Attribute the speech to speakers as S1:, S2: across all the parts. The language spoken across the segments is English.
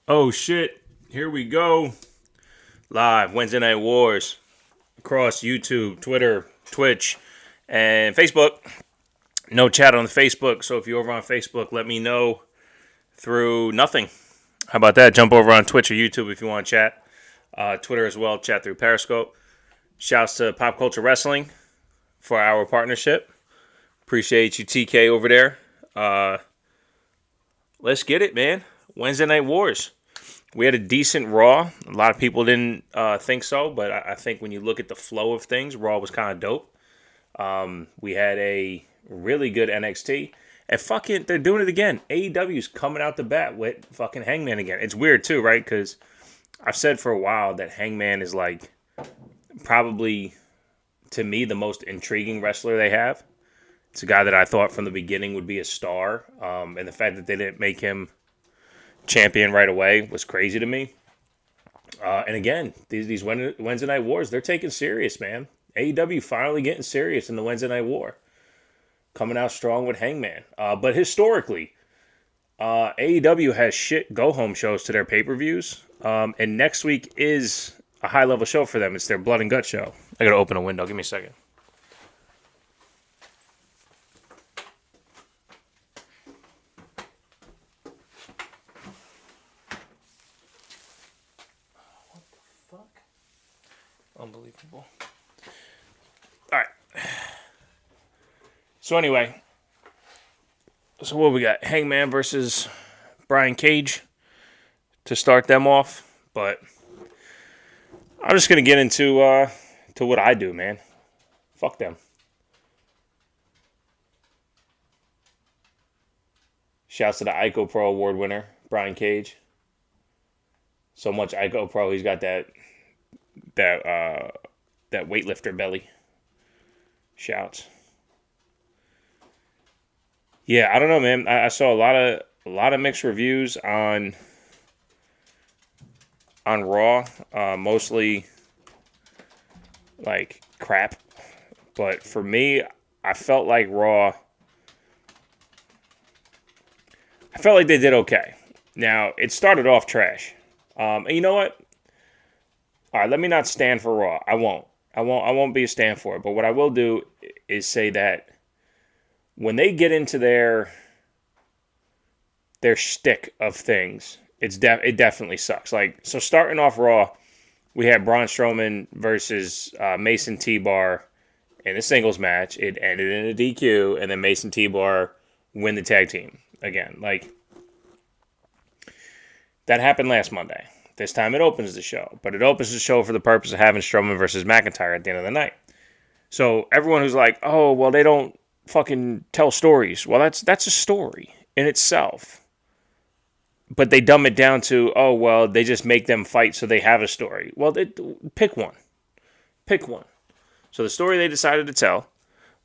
S1: Oh shit, here we go. Live Wednesday Night Wars across YouTube, Twitter, Twitch, and Facebook. No chat on the Facebook, so if you're over on Facebook, let me know through nothing. How about that? Jump over on Twitch or YouTube if you want to chat. Twitter as well, chat through Periscope. Shouts to Pop Culture Wrestling for our partnership. Appreciate you, TK, over there. Let's get it, man. Wednesday Night Wars. We had a decent Raw. A lot of people didn't think so, but I think when you look at the flow of things, Raw was kind of dope. We had a really good NXT. And fucking, they're doing it again. AEW's coming out the bat with fucking Hangman again. It's weird too, right? Because I've said for a while that Hangman is like probably, to me, the most intriguing wrestler they have. It's a guy that I thought from the beginning would be a star. And the fact that they didn't make him champion right away was crazy to me. And again, these Wednesday Night Wars, they're taking serious, man. AEW finally getting serious in the Wednesday Night War. Coming out strong with Hangman. But historically, AEW has shit go-home shows to their pay-per-views. And next week is a high-level show for them. It's their Blood and Gut show. I gotta open a window. Give me a second. What the fuck? Unbelievable. All right. So anyway, so what we got? Hangman versus Brian Cage to start them off. But I'm just gonna get into to what I do, man. Fuck them. Shouts to the Ico Pro Award winner, Brian Cage. So much Ico Pro, he's got that weightlifter belly. Shouts. Yeah, I don't know, man. I saw a lot of mixed reviews on Raw, mostly like crap. But for me, I felt like Raw. I felt like they did okay. Now it started off trash, and you know what? All right, let me not stand for Raw. I won't be a stand for it. But what I will do is say that when they get into their shtick of things, it definitely sucks. Like, so starting off Raw, we had Braun Strowman versus Mason T-Bar in a singles match. It ended in a DQ, and then Mason T-Bar win the tag team again. Like, that happened last Monday. This time it opens the show, but it opens the show for the purpose of having Strowman versus McIntyre at the end of the night. So everyone who's like, oh, well, they don't fucking tell stories. Well, that's a story in itself. But they dumb it down to, oh, well, they just make them fight so they have a story. Well, pick one. Pick one. So the story they decided to tell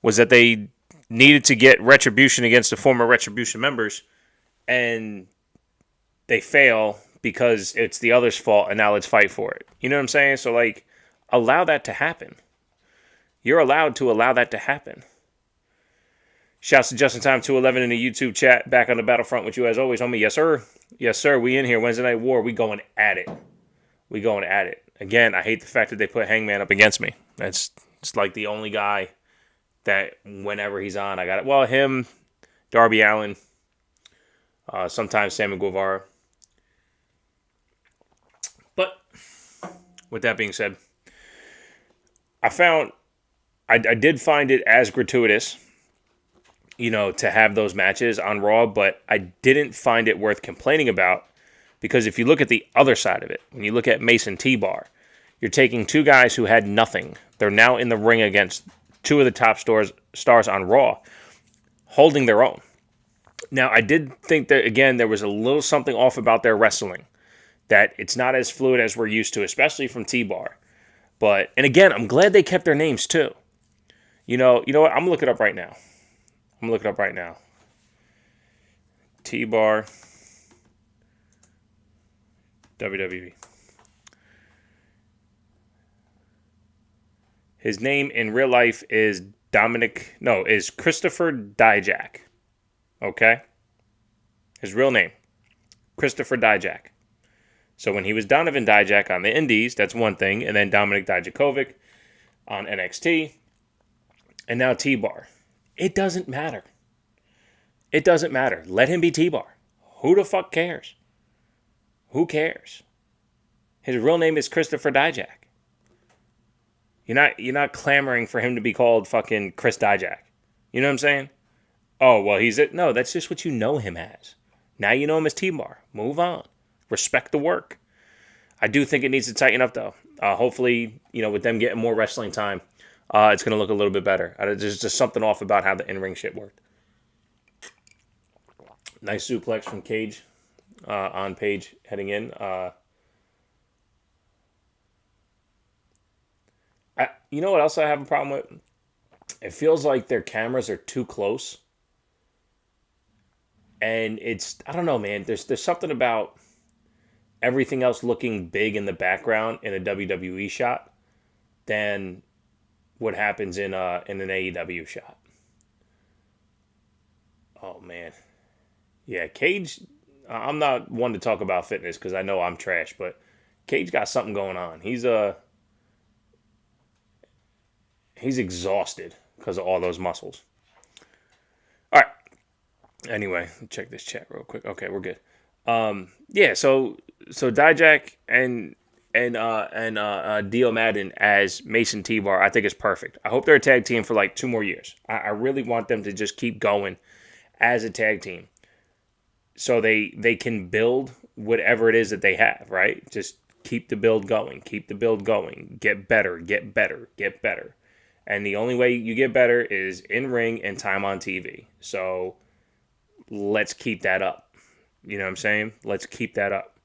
S1: was that they needed to get retribution against the former Retribution members, and they fail because it's the other's fault, and now let's fight for it. You know what I'm saying? So, like, allow that to happen. You're allowed to allow that to happen. Shouts to Just in Time 211 in the YouTube chat. Back on the battlefront with you as always, homie. Yes, sir. Yes, sir. We in here. Wednesday Night War. We going at it. We going at it. Again, I hate the fact that they put Hangman up against me. It's like the only guy that whenever he's on, I got it. Well, him, Darby Allin, sometimes Sammy Guevara. But with that being said, I did find it as gratuitous, to have those matches on Raw, but I didn't find it worth complaining about, because if you look at the other side of it, when you look at Mason T-Bar, you're taking two guys who had nothing. They're now in the ring against two of the top stars on Raw, holding their own. Now, I did think that, again, there was a little something off about their wrestling, that it's not as fluid as we're used to, especially from T-Bar. And again, I'm glad they kept their names too. You know what? I'm going to look it up right now. T-Bar, WWE. His name in real life is Christopher Dijak. Okay? His real name, Christopher Dijak. So when he was Donovan Dijak on the Indies, that's one thing, and then Dominic Dijakovic on NXT, and now T-Bar. It doesn't matter. It doesn't matter. Let him be T-Bar. Who the fuck cares? Who cares? His real name is Christopher Dijak. You're not clamoring for him to be called fucking Chris Dijak. You know what I'm saying? Oh, well, he's it. No, that's just what you know him as. Now you know him as T-Bar. Move on. Respect the work. I do think it needs to tighten up, though. Hopefully, with them getting more wrestling time, it's going to look a little bit better. There's just something off about how the in-ring shit worked. Nice suplex from Cage on Page heading in. You know what else I have a problem with? It feels like their cameras are too close. And I don't know, man. There's something about everything else looking big in the background in a WWE shot than what happens in an AEW shot. Oh, man. Yeah, Cage, I'm not one to talk about fitness because I know I'm trash, but Cage got something going on. He's exhausted because of all those muscles. All right. Anyway, check this chat real quick. Okay, we're good. Yeah, so Dijak and Dio Madden as Mason T-Bar, I think is perfect. I hope they're a tag team for like 2 more years. I really want them to just keep going as a tag team, so they can build whatever it is that they have. Right, just keep the build going, get better. And the only way you get better is in ring and time on TV. So let's keep that up. You know what I'm saying? Let's keep that up.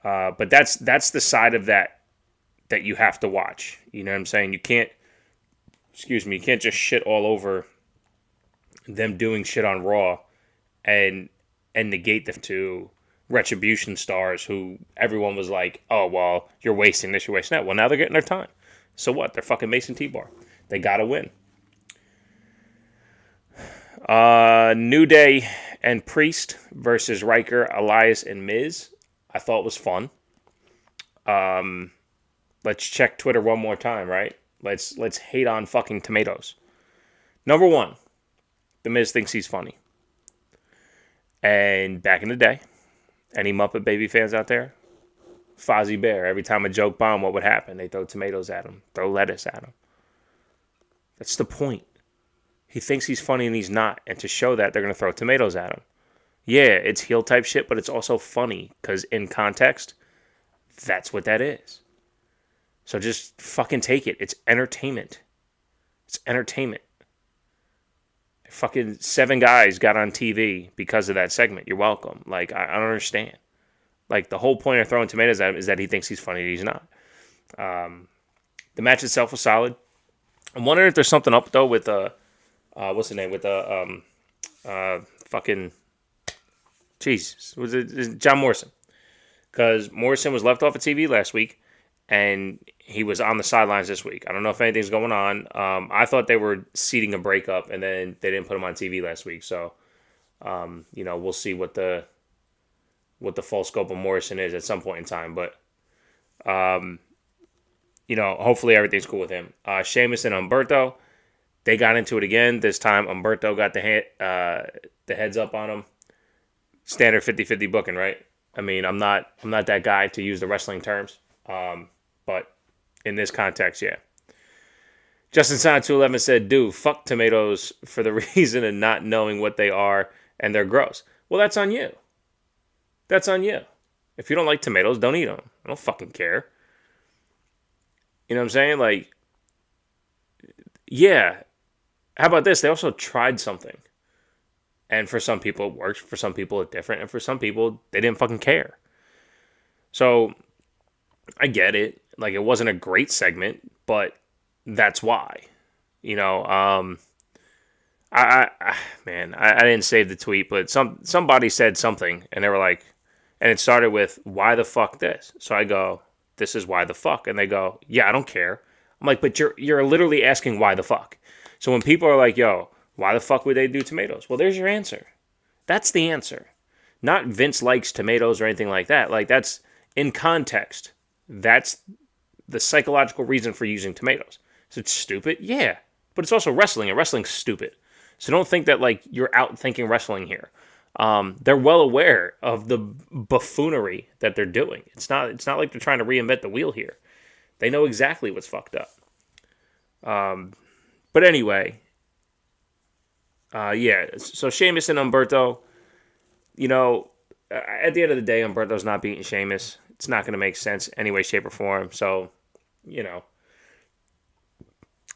S1: But that's the side of that you have to watch. You know what I'm saying? You can't just shit all over them doing shit on Raw and negate them to Retribution stars who everyone was like, oh, well, you're wasting this, you're wasting that. Well, now they're getting their time. So what? They're fucking Mason T-Bar. They gotta win. New Day and Priest versus Riker, Elias, and Miz. I thought was fun. Let's check Twitter one more time, right? Let's hate on fucking tomatoes. Number 1, The Miz thinks he's funny. And back in the day, any Muppet Baby fans out there? Fozzie Bear, every time a joke bombed, what would happen? They throw tomatoes at him, throw lettuce at him. That's the point. He thinks he's funny and he's not. And to show that, they're going to throw tomatoes at him. Yeah, it's heel type shit, but it's also funny because in context, that's what that is. So just fucking take it. It's entertainment. It's entertainment. Fucking 7 guys got on TV because of that segment. You're welcome. Like, I don't understand. Like, the whole point of throwing tomatoes at him is that he thinks he's funny and he's not. The match itself was solid. I'm wondering if there's something up, though, with, what's the name? With fucking, Jesus. Was it John Morrison? Because Morrison was left off of TV last week, and he was on the sidelines this week. I don't know if anything's going on. I thought they were seeding a breakup, and then they didn't put him on TV last week. So, we'll see what the full scope of Morrison is at some point in time. But, hopefully everything's cool with him. Sheamus and Humberto, they got into it again. This time, Humberto got the heads up on him. Standard 50-50 booking, right? I mean, I'm not that guy to use the wrestling terms. But in this context, yeah. Justin Sign 211 said, dude, fuck tomatoes for the reason of not knowing what they are and they're gross. Well, that's on you. That's on you. If you don't like tomatoes, don't eat them. I don't fucking care. You know what I'm saying? Like, yeah. How about this? They also tried something. And for some people it worked. For some people it's different. And for some people, they didn't fucking care. So, I get it. Like, it wasn't a great segment, but that's why. I didn't save the tweet, but somebody said something, and they were like, and it started with, why the fuck this? So I go, this is why the fuck. And they go, yeah, I don't care. I'm like, but you're literally asking why the fuck. So when people are like, yo, why the fuck would they do tomatoes? Well, there's your answer. That's the answer. Not Vince likes tomatoes or anything like that. Like, that's in context. That's the psychological reason for using tomatoes. Is it stupid? Yeah. But it's also wrestling, and wrestling's stupid. So don't think that, like, you're out thinking wrestling here. They're well aware of the buffoonery that they're doing. It's not like they're trying to reinvent the wheel here. They know exactly what's fucked up. But anyway, yeah. So Sheamus and Humberto, at the end of the day, Humberto's not beating Sheamus. It's not going to make sense any way, shape, or form. So,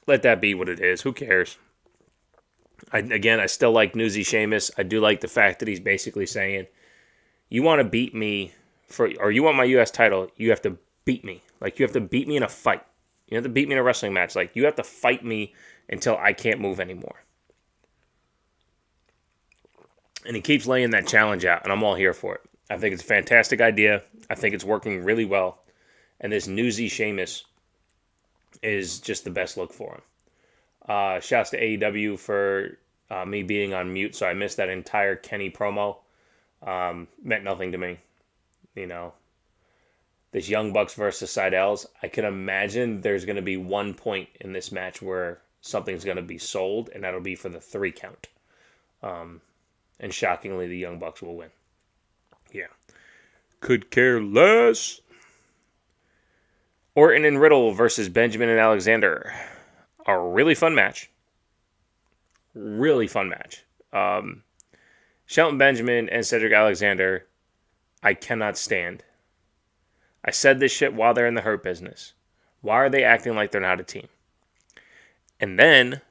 S1: let that be what it is. Who cares? I still like Newsy Sheamus. I do like the fact that he's basically saying, you want to beat me or you want my U.S. title, you have to beat me. Like, you have to beat me in a fight. You have to beat me in a wrestling match. Like, you have to fight me until I can't move anymore. And he keeps laying that challenge out, and I'm all here for it. I think it's a fantastic idea. I think it's working really well. And this Newsy Sheamus is just the best look for him. Shouts to AEW for me being on mute, so I missed that entire Kenny promo. Meant nothing to me. This Young Bucks versus Seidel's, I can imagine there's going to be one point in this match where something's going to be sold, and that'll be for the 3 count. And shockingly, the Young Bucks will win. Yeah. Could care less. Orton and Riddle versus Benjamin and Alexander. A really fun match. Really fun match. Shelton Benjamin and Cedric Alexander, I cannot stand. I said this shit while they're in the Hurt Business. Why are they acting like they're not a team? And then,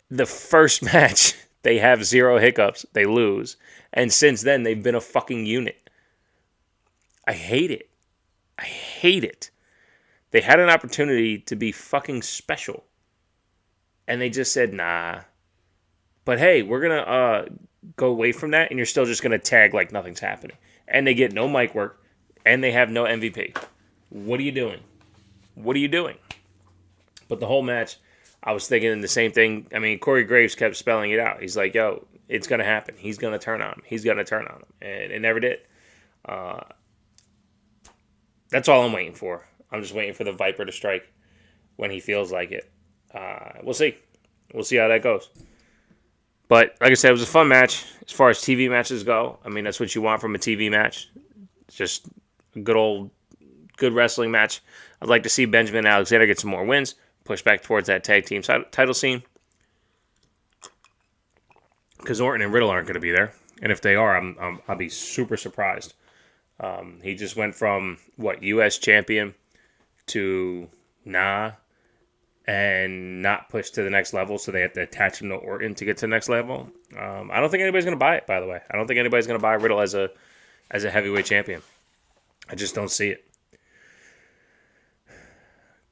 S1: the first match, they have 0 hiccups. They lose. And since then, they've been a fucking unit. I hate it. I hate it. They had an opportunity to be fucking special. And they just said, nah. But hey, we're going to go away from that, and you're still just going to tag like nothing's happening. And they get no mic work, and they have no MVP. What are you doing? What are you doing? But the whole match, I was thinking the same thing. I mean, Corey Graves kept spelling it out. He's like, yo, it's going to happen. He's going to turn on him. He's going to turn on him. And it never did. That's all I'm waiting for. I'm just waiting for the Viper to strike when he feels like it. We'll see. We'll see how that goes. But like I said, it was a fun match as far as TV matches go. I mean, that's what you want from a TV match. It's just a good wrestling match. I'd like to see Benjamin and Alexander get some more wins, push back towards that tag team title scene. Because Orton and Riddle aren't going to be there. And if they are, I'll be super surprised. He just went from, U.S. champion to and not push to the next level, so they have to attach him to Orton to get to the next level. I don't think anybody's going to buy it, by the way. I don't think anybody's going to buy Riddle as a heavyweight champion. I just don't see it.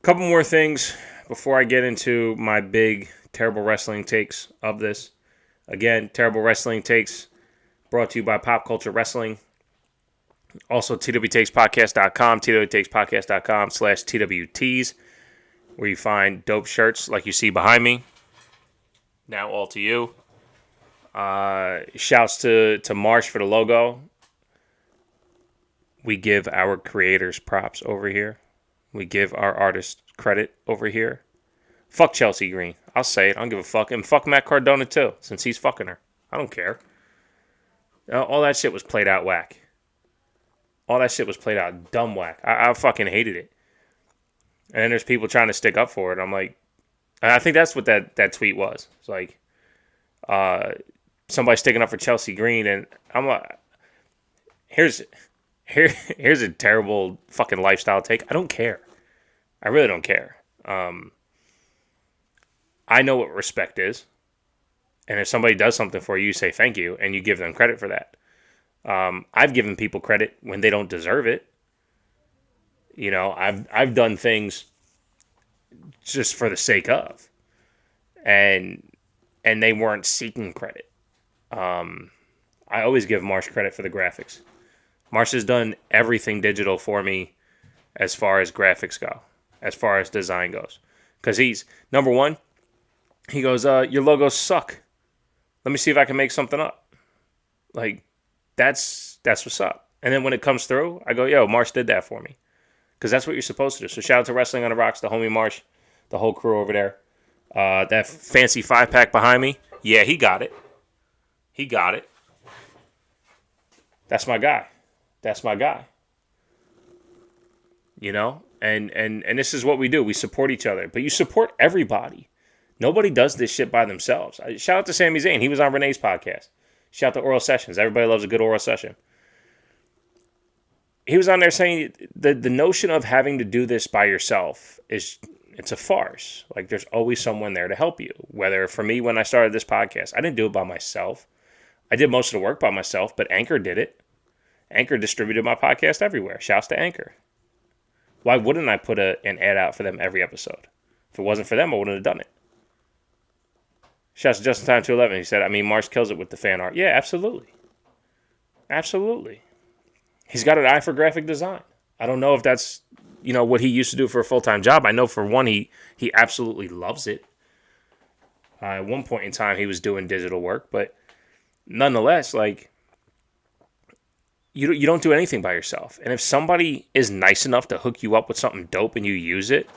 S1: Couple more things before I get into my big, terrible wrestling takes of this. Again, terrible wrestling takes brought to you by Pop Culture Wrestling. Also, twtakes.podcast.com, twtakes.podcast.com/twts, where you find dope shirts like you see behind me. Now all to you. Shouts to Marsh for the logo. We give our creators props over here. We give our artists credit over here. Fuck Chelsea Green. I'll say it. I don't give a fuck. And fuck Matt Cardona too, since he's fucking her. I don't care. All that shit was played out whack. All that shit was played out dumb whack. I fucking hated it. And then there's people trying to stick up for it. I'm like, I think that's what that tweet was. It's like, somebody sticking up for Chelsea Green, and I'm like, here's a terrible fucking lifestyle take. I don't care. I really don't care. I know what respect is. And if somebody does something for you, you say thank you, and you give them credit for that. I've given people credit when they don't deserve it. You know, I've done things just for the sake of, and they weren't seeking credit. I always give Marsh credit for the graphics. Marsh has done everything digital for me as far as graphics go. as far as design goes. Because he's, number one, he goes, your logos suck. Let me see if I can make something up. Like, that's what's up. And then when it comes through, I go, yo, Marsh did that for me. Because that's what you're supposed to do. So shout out to Wrestling on the Rocks, the homie Marsh, the whole crew over there. That fancy 5-pack behind me, yeah, he got it. He got it. That's my guy. That's my guy. You know? And this is what we do. We support each other. But you support everybody. Nobody does this shit by themselves. Shout out to Sami Zayn. He was on Renee's podcast. Shout out to Oral Sessions. Everybody loves a good oral session. He was on there saying the notion of having to do this by yourself it's a farce. Like, there's always someone there to help you. Whether, for me, when I started this podcast, I didn't do it by myself. I did most of the work by myself, but Anchor did it. Anchor distributed my podcast everywhere. Shouts to Anchor. Why wouldn't I put an ad out for them every episode? If it wasn't for them, I wouldn't have done it. Shouts to Just in Time 211. He said, Marsh kills it with the fan art. Yeah, absolutely. Absolutely. He's got an eye for graphic design. I don't know if that's, what he used to do for a full-time job. I know, for one, he absolutely loves it. At one point in time, he was doing digital work, but nonetheless, like, you don't do anything by yourself. And if somebody is nice enough to hook you up with something dope and you use it,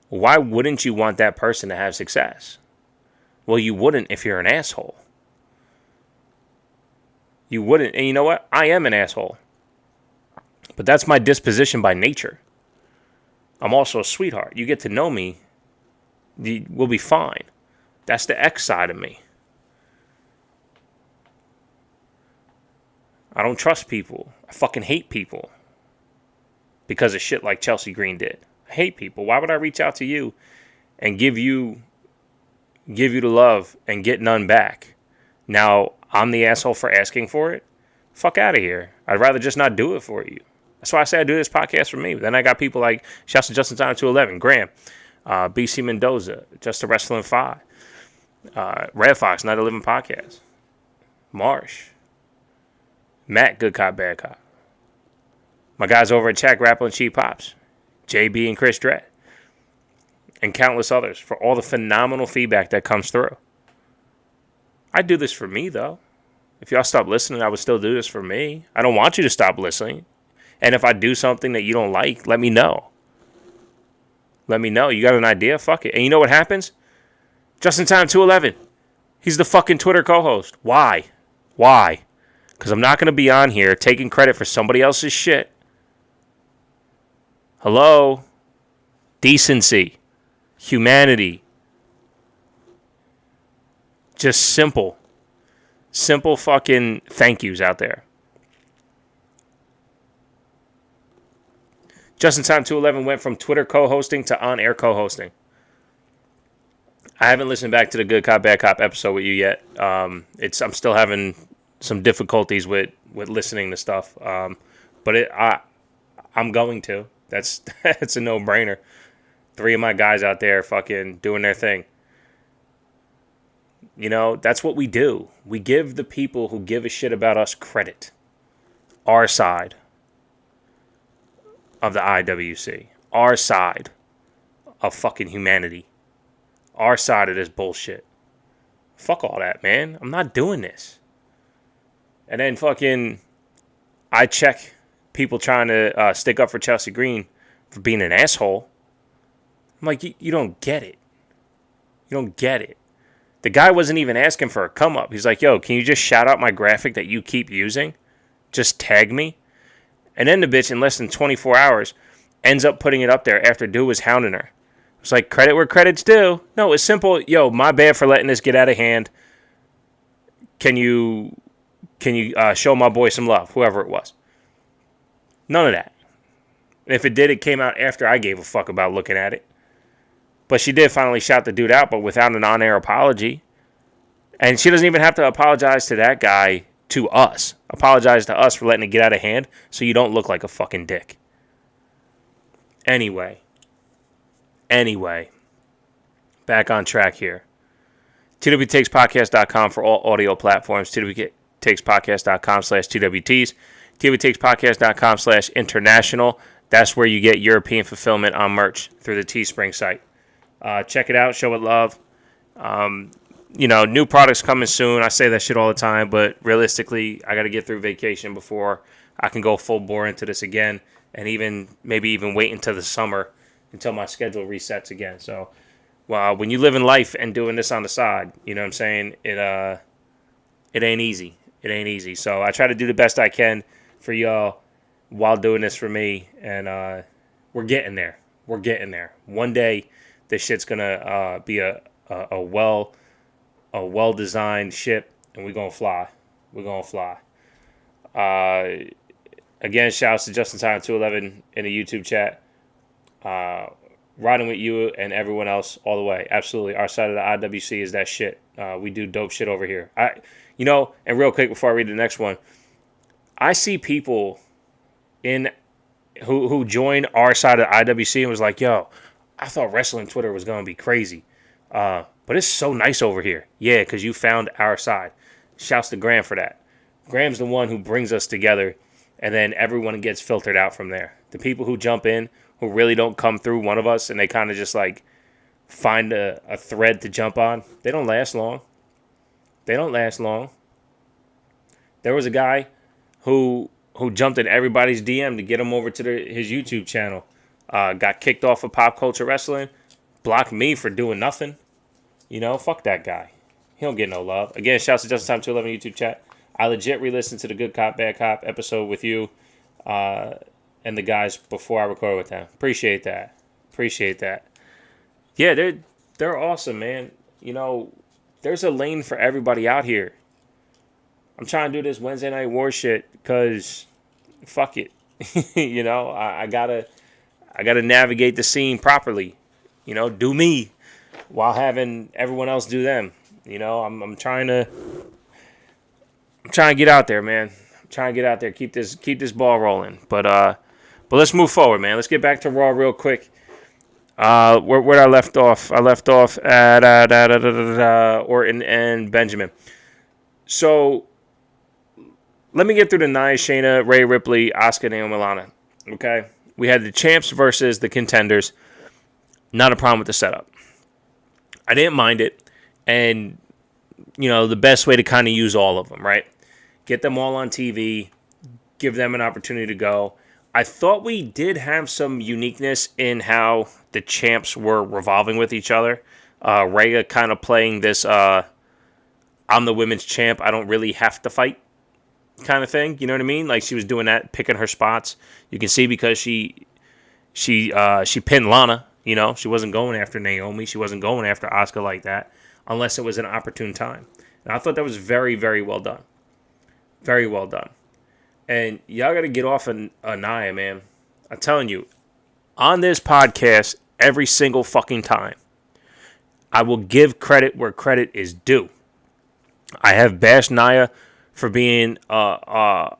S1: why wouldn't you want that person to have success? Well, you wouldn't if you're an asshole. You wouldn't. And you know what? I am an asshole. But that's my disposition by nature. I'm also a sweetheart. You get to know me, we'll be fine. That's the X side of me. I don't trust people. I fucking hate people. Because of shit like Chelsea Green did. I hate people. Why would I reach out to you and give you the love and get none back? Now, I'm the asshole for asking for it? Fuck out of here. I'd rather just not do it for you. That's why I say I do this podcast for me. Then I got people like shouts to Justin Time 211, Graham, BC Mendoza, Just the Wrestling 5, Red Fox, Not a Living Podcast, Marsh, Matt, Good Cop, Bad Cop, my guys over at Check, Rapple and Cheap Pops, JB and Chris Dredd, and countless others for all the phenomenal feedback that comes through. I do this for me, though. If y'all stop listening, I would still do this for me. I don't want you to stop listening. And if I do something that you don't like, let me know. Let me know. You got an idea? Fuck it. And you know what happens? Just in Time 211. He's the fucking Twitter co-host. Why? Why? Because I'm not going to be on here taking credit for somebody else's shit. Hello? Decency. Humanity. Just simple fucking thank yous out there. Just in Time 211 went from Twitter co-hosting to on-air co-hosting. I haven't listened back to the Good Cop, Bad Cop episode with you yet. I'm still having some difficulties with listening to stuff. But I'm going to. That's a no-brainer. 3 of my guys out there fucking doing their thing. That's what we do. We give the people who give a shit about us credit. Our side of the IWC. Our side of fucking humanity. Our side of this bullshit. Fuck all that, man. I'm not doing this. And then fucking I check people trying to stick up for Chelsea Green for being an asshole. I'm like, you don't get it. You don't get it. The guy wasn't even asking for a come up. He's like, yo, can you just shout out my graphic that you keep using? Just tag me. And then the bitch, in less than 24 hours, ends up putting it up there after Dude was hounding her. It's like, credit where credit's due. No, it's simple. Yo, my bad for letting this get out of hand. Can you show my boy some love? Whoever it was. None of that. And if it did, it came out after I gave a fuck about looking at it. But she did finally shout the dude out, but without an on-air apology. And she doesn't even have to apologize to that guy, to us. Apologize to us for letting it get out of hand so you don't look like a fucking dick. Anyway. Back on track here. TWTakesPodcast.com for all audio platforms. TWTakesPodcast.com/TWTs. TWTakesPodcast.com/international. That's where you get European fulfillment on merch through the Teespring site. Check it out. Show it love. New products coming soon. I say that shit all the time, but realistically, I got to get through vacation before I can go full bore into this again, and maybe even wait until the summer until my schedule resets again. So, when you live in life and doing this on the side, you know what I'm saying? It ain't easy. It ain't easy. So I try to do the best I can for y'all while doing this for me, and we're getting there. We're getting there. One day, this shit's gonna be a well-designed ship, and we're gonna fly. We're gonna fly. Again, shouts to Justin Time 211 in the YouTube chat. Riding with you and everyone else all the way. Absolutely. Our side of the IWC is that shit. We do dope shit over here. And real quick before I read the next one, I see people who joined our side of the IWC and was like, yo, I thought wrestling Twitter was going to be crazy. But it's so nice over here. Yeah, because you found our side. Shouts to Graham for that. Graham's the one who brings us together, and then everyone gets filtered out from there. The people who jump in, who really don't come through one of us, and they kind of just like find a thread to jump on, they don't last long. They don't last long. There was a guy who jumped in everybody's DM to get him over to his YouTube channel. Got kicked off of Pop Culture Wrestling. Blocked me for doing nothing. Fuck that guy. He don't get no love. Again, shouts to Justin Time 211 YouTube chat. I legit re-listened to the Good Cop, Bad Cop episode with you and the guys before I recorded with them. Appreciate that. Yeah, they're awesome, man. There's a lane for everybody out here. I'm trying to do this Wednesday Night War shit because fuck it. I gotta navigate the scene properly. Do me while having everyone else do them. I'm trying to get out there, man. I'm trying to get out there, keep this ball rolling. But let's move forward, man. Let's get back to Raw real quick. Where I left off? I left off at Orton and Benjamin. So let me get through the Nia, Shayna, Rhea Ripley, Asuka, Naomi, Lana. Okay, we had the champs versus the contenders. Not a problem with the setup. I didn't mind it, and the best way to kind of use all of them, right? Get them all on TV, give them an opportunity to go. I thought we did have some uniqueness in how the champs were revolving with each other. Rhea kind of playing this, I'm the women's champ, I don't really have to fight kind of thing. You know what I mean? Like she was doing that, picking her spots. You can see because she pinned Lana. She wasn't going after Naomi. She wasn't going after Asuka like that unless it was an opportune time. And I thought that was very, very well done. Very well done. And y'all got to get off of Nia, man. I'm telling you, on this podcast, every single fucking time, I will give credit where credit is due. I have bashed Nia for being a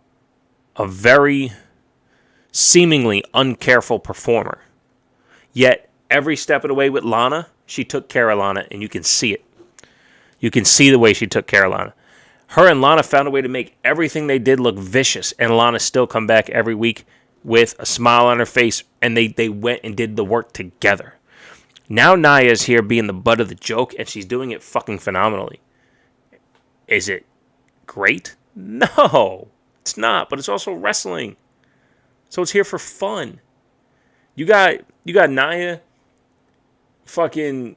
S1: very seemingly uncareful performer. Yet, every step of the way with Lana, she took care of Lana, and you can see it. You can see the way she took care of Lana. Her and Lana found a way to make everything they did look vicious, and Lana still come back every week with a smile on her face, and they went and did the work together. Now Nia is here being the butt of the joke, and she's doing it fucking phenomenally. Is it great? No, it's not, but it's also wrestling. So it's here for fun. You got Nia fucking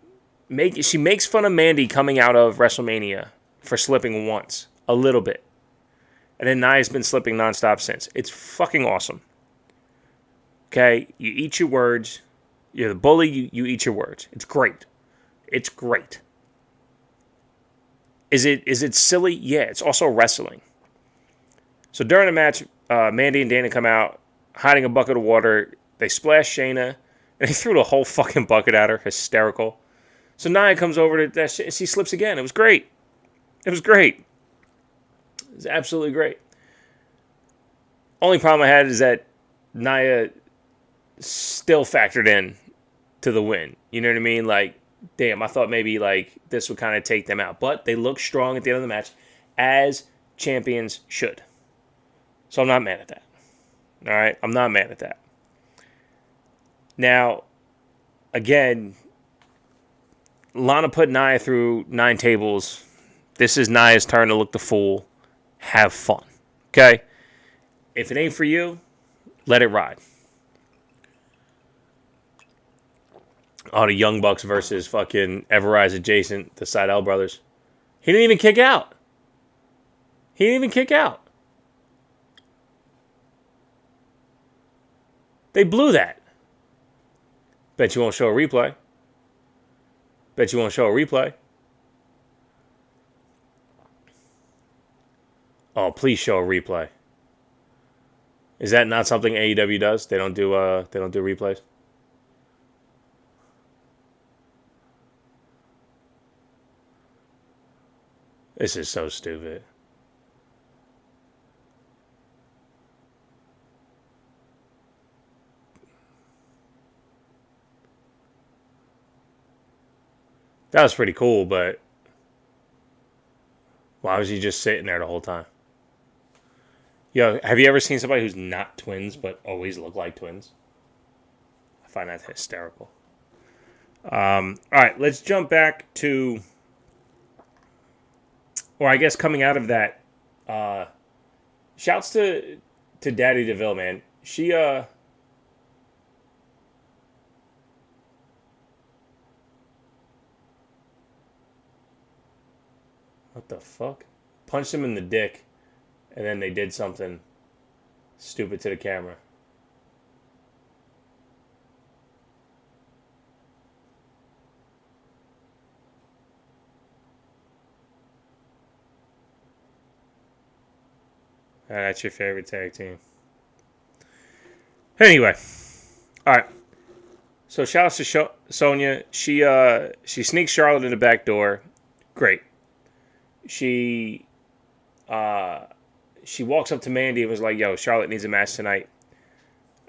S1: she makes fun of Mandy coming out of WrestleMania for slipping once, a little bit. And then Nia's been slipping nonstop since. It's fucking awesome. Okay, you eat your words. You're the bully, you eat your words. It's great. It's great. Is it silly? Yeah, it's also wrestling. So during the match, Mandy and Dana come out, hiding a bucket of water. They splash Shayna, and they threw the whole fucking bucket at her. Hysterical. So Nia comes over to that shit, and she slips again. It was great. It was great. It was absolutely great. Only problem I had is that Nia still factored in to the win. You know what I mean? Like, damn, I thought maybe like this would kind of take them out. But they looked strong at the end of the match, as champions should. So I'm not mad at that. All right? I'm not mad at that. Now, again, Lana put Nia through 9 tables. This is Nia's turn to look the fool. Have fun. Okay? If it ain't for you, let it ride. Oh, the Young Bucks versus fucking Everrise adjacent, the Seidel brothers. He didn't even kick out. They blew that. Bet you won't show a replay. Oh, please show a replay. Is that not something AEW does? They don't do replays? This is so stupid. That was pretty cool, but why was he just sitting there the whole time? Yo, have you ever seen somebody who's not twins but always look like twins? I find that hysterical. All right, let's jump back to, or I guess coming out of that. Shouts to Daddy DeVille, man. She what the fuck? Punched him in the dick. And then they did something stupid to the camera. That's your favorite tag team. Anyway. Alright. So shout out to Sonya. She sneaks Charlotte in the back door. Great. She walks up to Mandy and was like, yo, Charlotte needs a match tonight.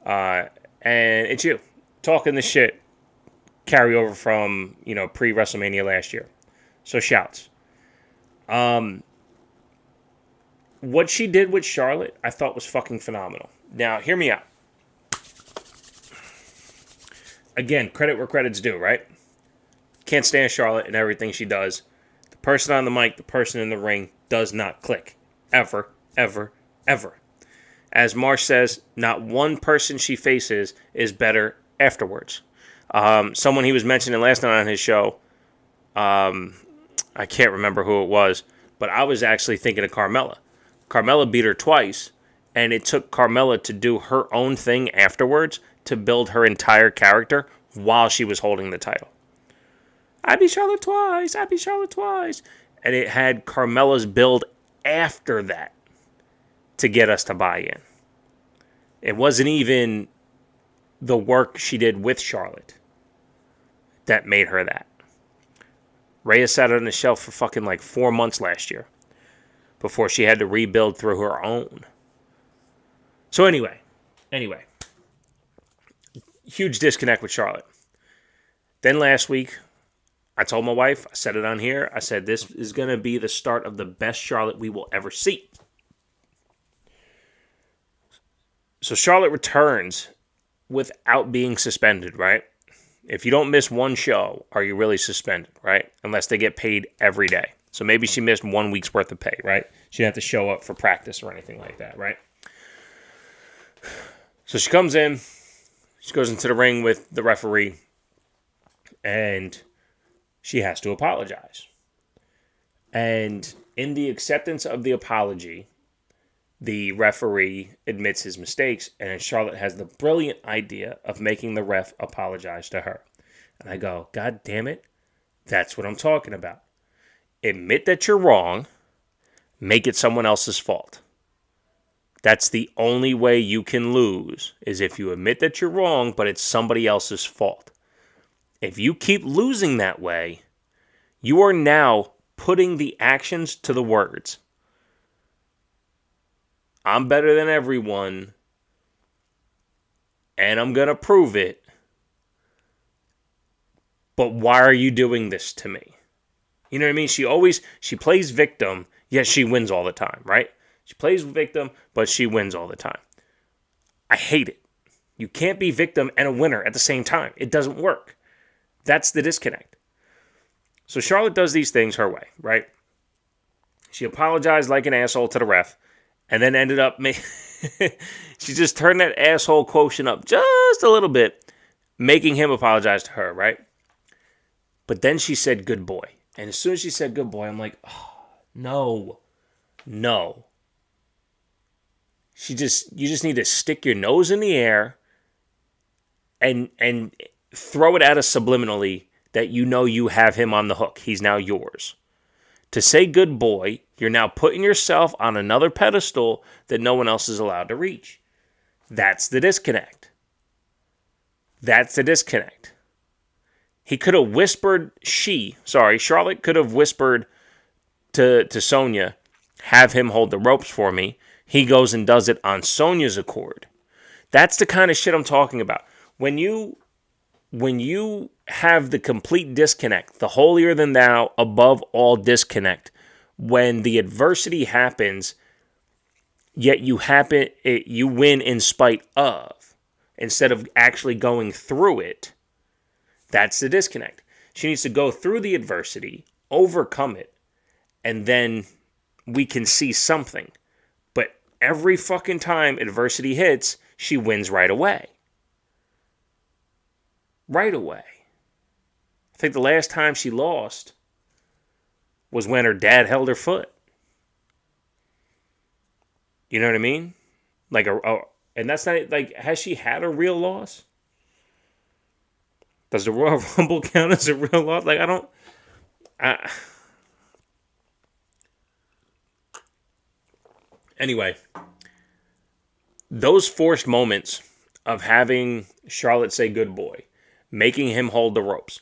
S1: And it's you. Talking the shit. Carry over from, pre-WrestleMania last year. So shouts. What she did with Charlotte, I thought was fucking phenomenal. Now, hear me out. Again, credit where credit's due, right? Can't stand Charlotte and everything she does. The person on the mic, the person in the ring does not click. Ever. Ever, ever. As Marsh says, not one person she faces is better afterwards. Someone he was mentioning last night on his show, I can't remember who it was, but I was actually thinking of Carmella. Carmella beat her twice, and it took Carmella to do her own thing afterwards to build her entire character while she was holding the title. I beat Charlotte twice. And it had Carmella's build after that to get us to buy in. It wasn't even the work she did with Charlotte that made her that. Rhea sat on the shelf for fucking like 4 months last year before she had to rebuild through her own. So anyway, huge disconnect with Charlotte. Then last week, I told my wife, I said it on here, I said this is going to be the start of the best Charlotte we will ever see. So Charlotte returns without being suspended, right? If you don't miss one show, are you really suspended, right? Unless they get paid every day. So maybe she missed 1 week's worth of pay, right? She didn't have to show up for practice or anything like that, right? So she comes in, she goes into the ring with the referee, and she has to apologize. And in the acceptance of the apology, the referee admits his mistakes, and Charlotte has the brilliant idea of making the ref apologize to her. And I go, God damn it, that's what I'm talking about. Admit that you're wrong, make it someone else's fault. That's the only way you can lose, is if you admit that you're wrong, but it's somebody else's fault. If you keep losing that way, you are now putting the actions to the words. I'm better than everyone, and I'm going to prove it. But why are you doing this to me? You know what I mean? She plays victim, yet she wins all the time, right? She plays victim, but she wins all the time. I hate it. You can't be victim and a winner at the same time. It doesn't work. That's the disconnect. So Charlotte does these things her way, right? She apologized like an asshole to the ref, and then ended up she just turned that asshole quotient up just a little bit, making him apologize to her, right? But then she said good boy. And as soon as she said good boy, I'm like, oh, no. You just need to stick your nose in the air and throw it at us subliminally that you know you have him on the hook. He's now yours. To say good boy, you're now putting yourself on another pedestal that no one else is allowed to reach. That's the disconnect. He could have whispered, Charlotte could have whispered to Sonya, have him hold the ropes for me. He goes and does it on Sonya's accord. That's the kind of shit I'm talking about. When you have the complete disconnect, the holier than thou, above all disconnect, when the adversity happens, yet you win in spite of, instead of actually going through it, that's the disconnect. She needs to go through the adversity, overcome it, and then we can see something. But every fucking time adversity hits, she wins right away. Right away. I think the last time she lost was when her dad held her foot. You know what I mean? Like and that's not like, has she had a real loss? Does the Royal Rumble count as a real loss? Like, Anyway, those forced moments of having Charlotte say good boy, making him hold the ropes,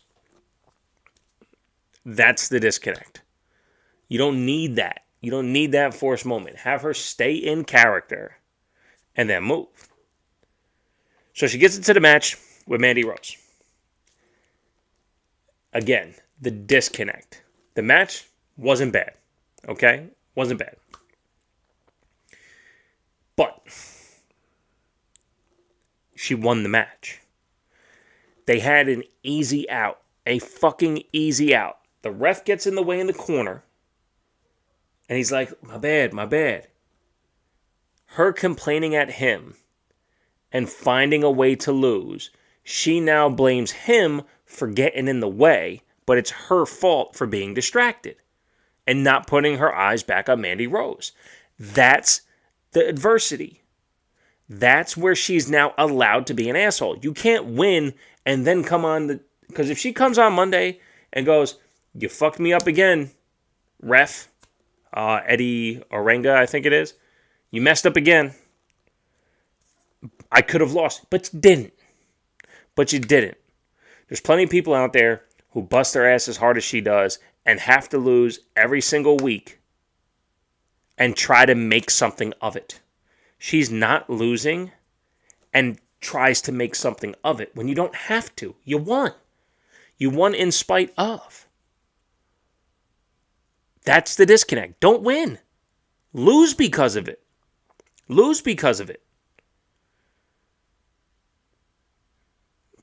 S1: that's the disconnect. You don't need that. You don't need that forced moment. Have her stay in character and then move. So she gets into the match with Mandy Rose. Again, the disconnect. The match wasn't bad. Okay? Wasn't bad. But she won the match. They had an easy out. A fucking easy out. The ref gets in the way in the corner. And he's like, my bad. Her complaining at him and finding a way to lose, she now blames him for getting in the way, but it's her fault for being distracted and not putting her eyes back on Mandy Rose. That's the adversity. That's where she's now allowed to be an asshole. You can't win and then come on because if she comes on Monday and goes, you fucked me up again, ref, Eddie Orenga, I think it is. You messed up again. I could have lost, but you didn't. There's plenty of people out there who bust their ass as hard as she does and have to lose every single week and try to make something of it. She's not losing and tries to make something of it when you don't have to. You won. You won in spite of. That's the disconnect. Don't win. Lose because of it.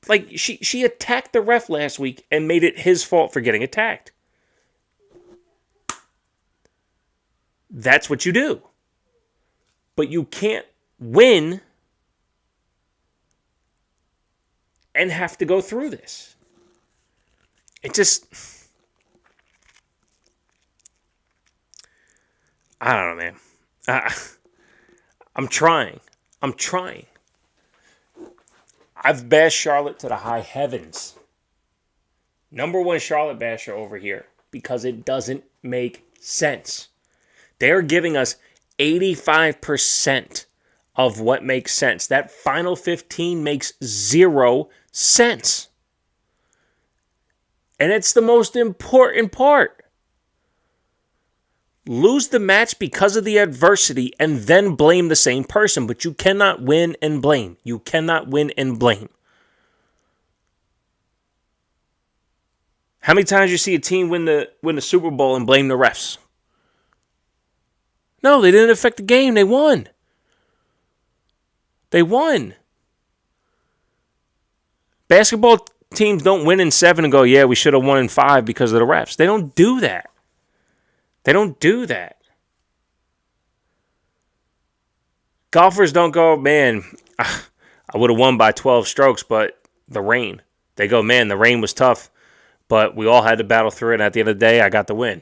S1: Like, she attacked the ref last week and made it his fault for getting attacked. That's what you do. But you can't win and have to go through this. It just... I don't know, man. I'm trying. I've bashed Charlotte to the high heavens. Number one Charlotte basher over here because it doesn't make sense. They're giving us 85% of what makes sense. That final 15 makes 0 sense. And it's the most important part. Lose the match because of the adversity and then blame the same person. But you cannot win and blame. How many times you see a team win the Super Bowl and blame the refs? No, they didn't affect the game. They won. Basketball teams don't win in 7 and go, yeah, we should have won in 5 because of the refs. They don't do that. They don't do that. Golfers don't go, man, I would have won by 12 strokes, but the rain. They go, man, the rain was tough, but we all had to battle through it, and at the end of the day, I got the win.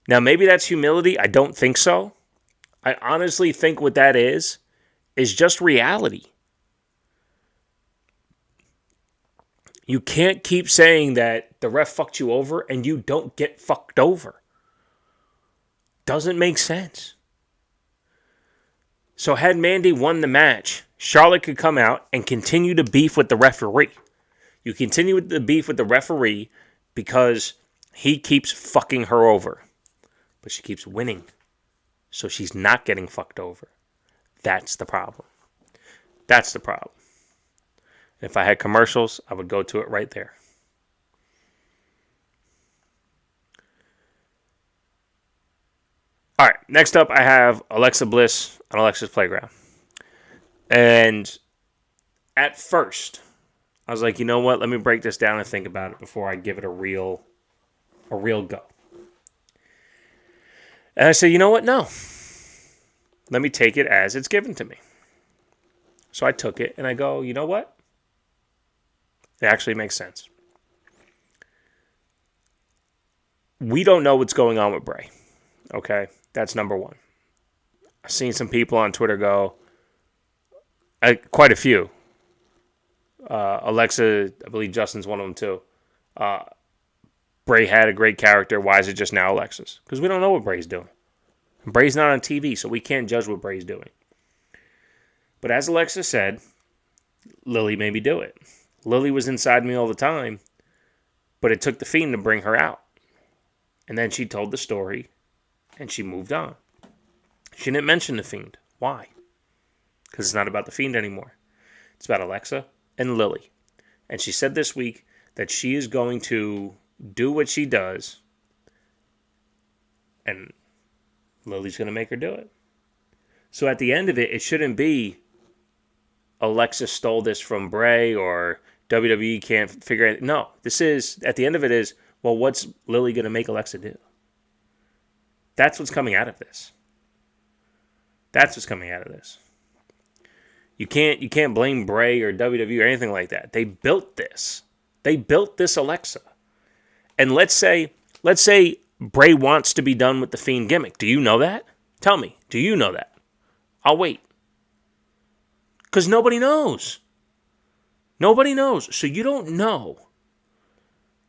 S1: Now, maybe that's humility. I don't think so. I honestly think what that is just reality. You can't keep saying that the ref fucked you over and you don't get fucked over. Doesn't make sense. So had Mandy won the match, Charlotte could come out and continue to beef with the referee. You continue with the beef with the referee because he keeps fucking her over. But she keeps winning. So she's not getting fucked over. That's the problem. That's the problem. If I had commercials, I would go to it right there. All right, next up I have Alexa Bliss on Alexa's Playground. And at first, I was like, you know what? Let me break this down and think about it before I give it a real go. And I said, you know what? No. Let me take it as it's given to me. So I took it and I go, you know what? It actually makes sense. We don't know what's going on with Bray. Okay? That's number one. I've seen some people on Twitter go, quite a few. Alexa, I believe Justin's one of them too. Bray had a great character. Why is it just now Alexa's? Because we don't know what Bray's doing. Bray's not on TV, so we can't judge what Bray's doing. But as Alexa said, Lily made me do it. Lily was inside me all the time, but it took the Fiend to bring her out. And then she told the story, and she moved on. She didn't mention the Fiend. Why? Because it's not about the Fiend anymore. It's about Alexa and Lily. And she said this week that she is going to do what she does, and Lily's going to make her do it. So at the end of it, it shouldn't be Alexa stole this from Bray or WWE can't figure it. No, this is, at the end of it is, well, what's Lily going to make Alexa do? That's what's coming out of this. That's what's coming out of this. You can't blame Bray or WWE or anything like that. They built this. They built this Alexa. And let's say Bray wants to be done with the Fiend gimmick. Do you know that? Tell me. Do you know that? I'll wait. Because nobody knows. Nobody knows. So you don't know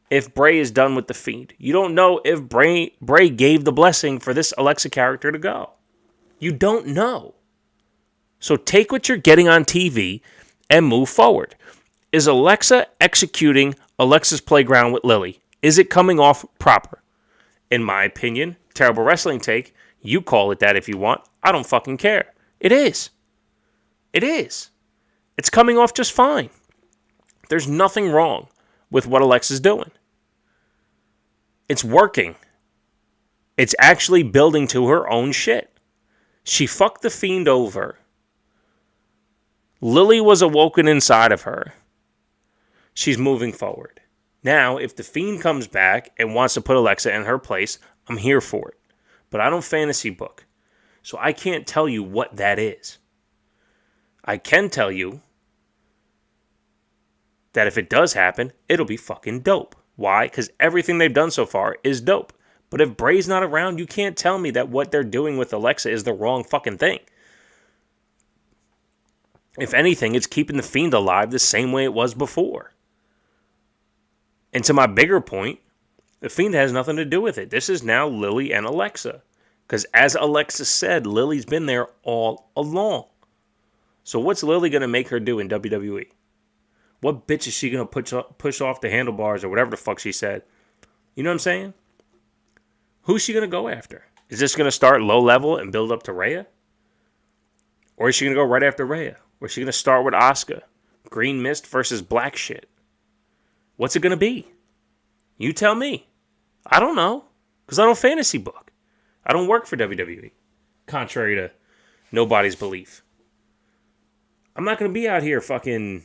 S1: if Bray is done with the Fiend. You don't know if Bray gave the blessing for this Alexa character to go. You don't know. So take what you're getting on TV and move forward. Is Alexa executing Alexa's Playground with Lily? Is it coming off proper? In my opinion, terrible wrestling take, you call it that if you want. I don't fucking care. It is. It is. It's coming off just fine. There's nothing wrong with what Alexa's doing. It's working. It's actually building to her own shit. She fucked the Fiend over. Lily was awoken inside of her. She's moving forward. Now, if the Fiend comes back and wants to put Alexa in her place, I'm here for it. But I don't fantasy book. So I can't tell you what that is. I can tell you that if it does happen, it'll be fucking dope. Why? Because everything they've done so far is dope. But if Bray's not around, you can't tell me that what they're doing with Alexa is the wrong fucking thing. If anything, it's keeping the Fiend alive the same way it was before. And to my bigger point, the Fiend has nothing to do with it. This is now Lily and Alexa. Because as Alexa said, Lily's been there all along. So what's Lily going to make her do in WWE? What bitch is she going to push off the handlebars or whatever the fuck she said? You know what I'm saying? Who's she going to go after? Is this going to start low level and build up to Rhea? Or is she going to go right after Rhea? Or is she going to start with Asuka? Green Mist versus black shit. What's it going to be? You tell me. I don't know. Because I don't fantasy book. I don't work for WWE. Contrary to nobody's belief. I'm not going to be out here fucking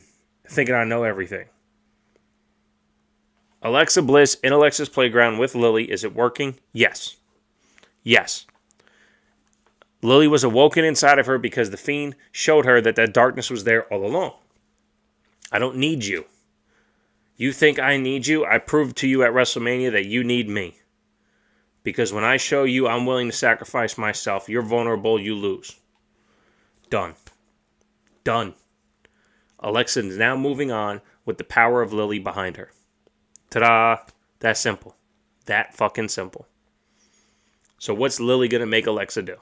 S1: thinking I know everything. Alexa Bliss in Alexa's playground with Lily. Is it working? Yes. Yes. Lily was awoken inside of her because the Fiend showed her that that darkness was there all along. I don't need you. You think I need you? I proved to you at WrestleMania that you need me. Because when I show you I'm willing to sacrifice myself, you're vulnerable, you lose. Done. Done. Alexa is now moving on with the power of Lily behind her. Ta-da! That simple. That fucking simple. So what's Lily going to make Alexa do?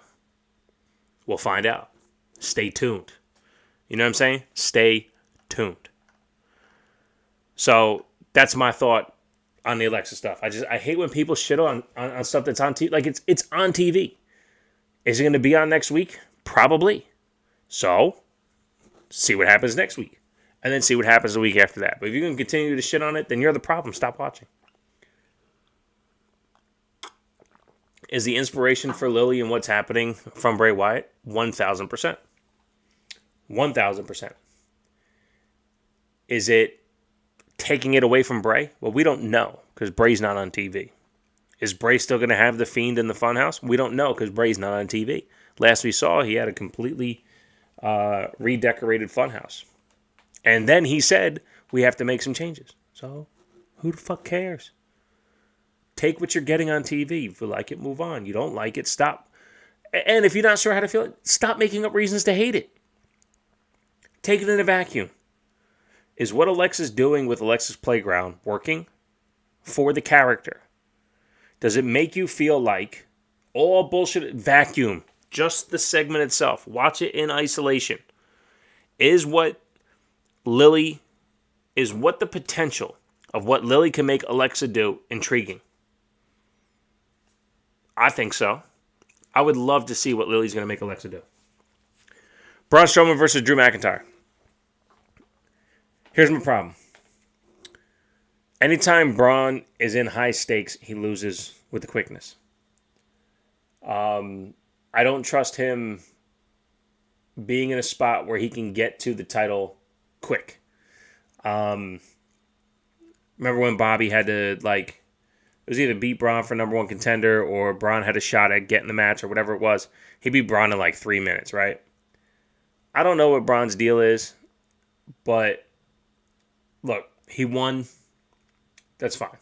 S1: We'll find out. Stay tuned. You know what I'm saying? Stay tuned. So that's my thought on the Alexa stuff. I hate when people shit on stuff that's on TV. Like it's on TV. Is it going to be on next week? Probably. So see what happens next week. And then see what happens the week after that. But if you're going to continue to shit on it, then you're the problem. Stop watching. Is the inspiration for Lily and what's happening from Bray Wyatt? 1,000%. 1,000%. Is it taking it away from Bray? Well, we don't know because Bray's not on TV. Is Bray still going to have the Fiend in the Funhouse? We don't know because Bray's not on TV. Last we saw, he had a completely redecorated Funhouse. And then he said, we have to make some changes. So, who the fuck cares? Take what you're getting on TV. If you like it, move on. You don't like it, stop. And if you're not sure how to feel it, stop making up reasons to hate it. Take it in a vacuum. Is what Alexa's doing with Alexa's Playground working for the character? Does it make you feel like all bullshit? Vacuum. Just the segment itself. Watch it in isolation. Is what the potential of what Lily can make Alexa do intriguing? I think so. I would love to see what Lily's going to make Alexa do. Braun Strowman versus Drew McIntyre. Here's my problem. Anytime Braun is in high stakes, he loses with the quickness. I don't trust him being in a spot where he can get to the title quick. Remember when Bobby had to, it was either beat Braun for number one contender or Braun had a shot at getting the match or whatever it was. He beat Braun in 3 minutes, right? I don't know what Braun's deal is, but look, he won. That's fine.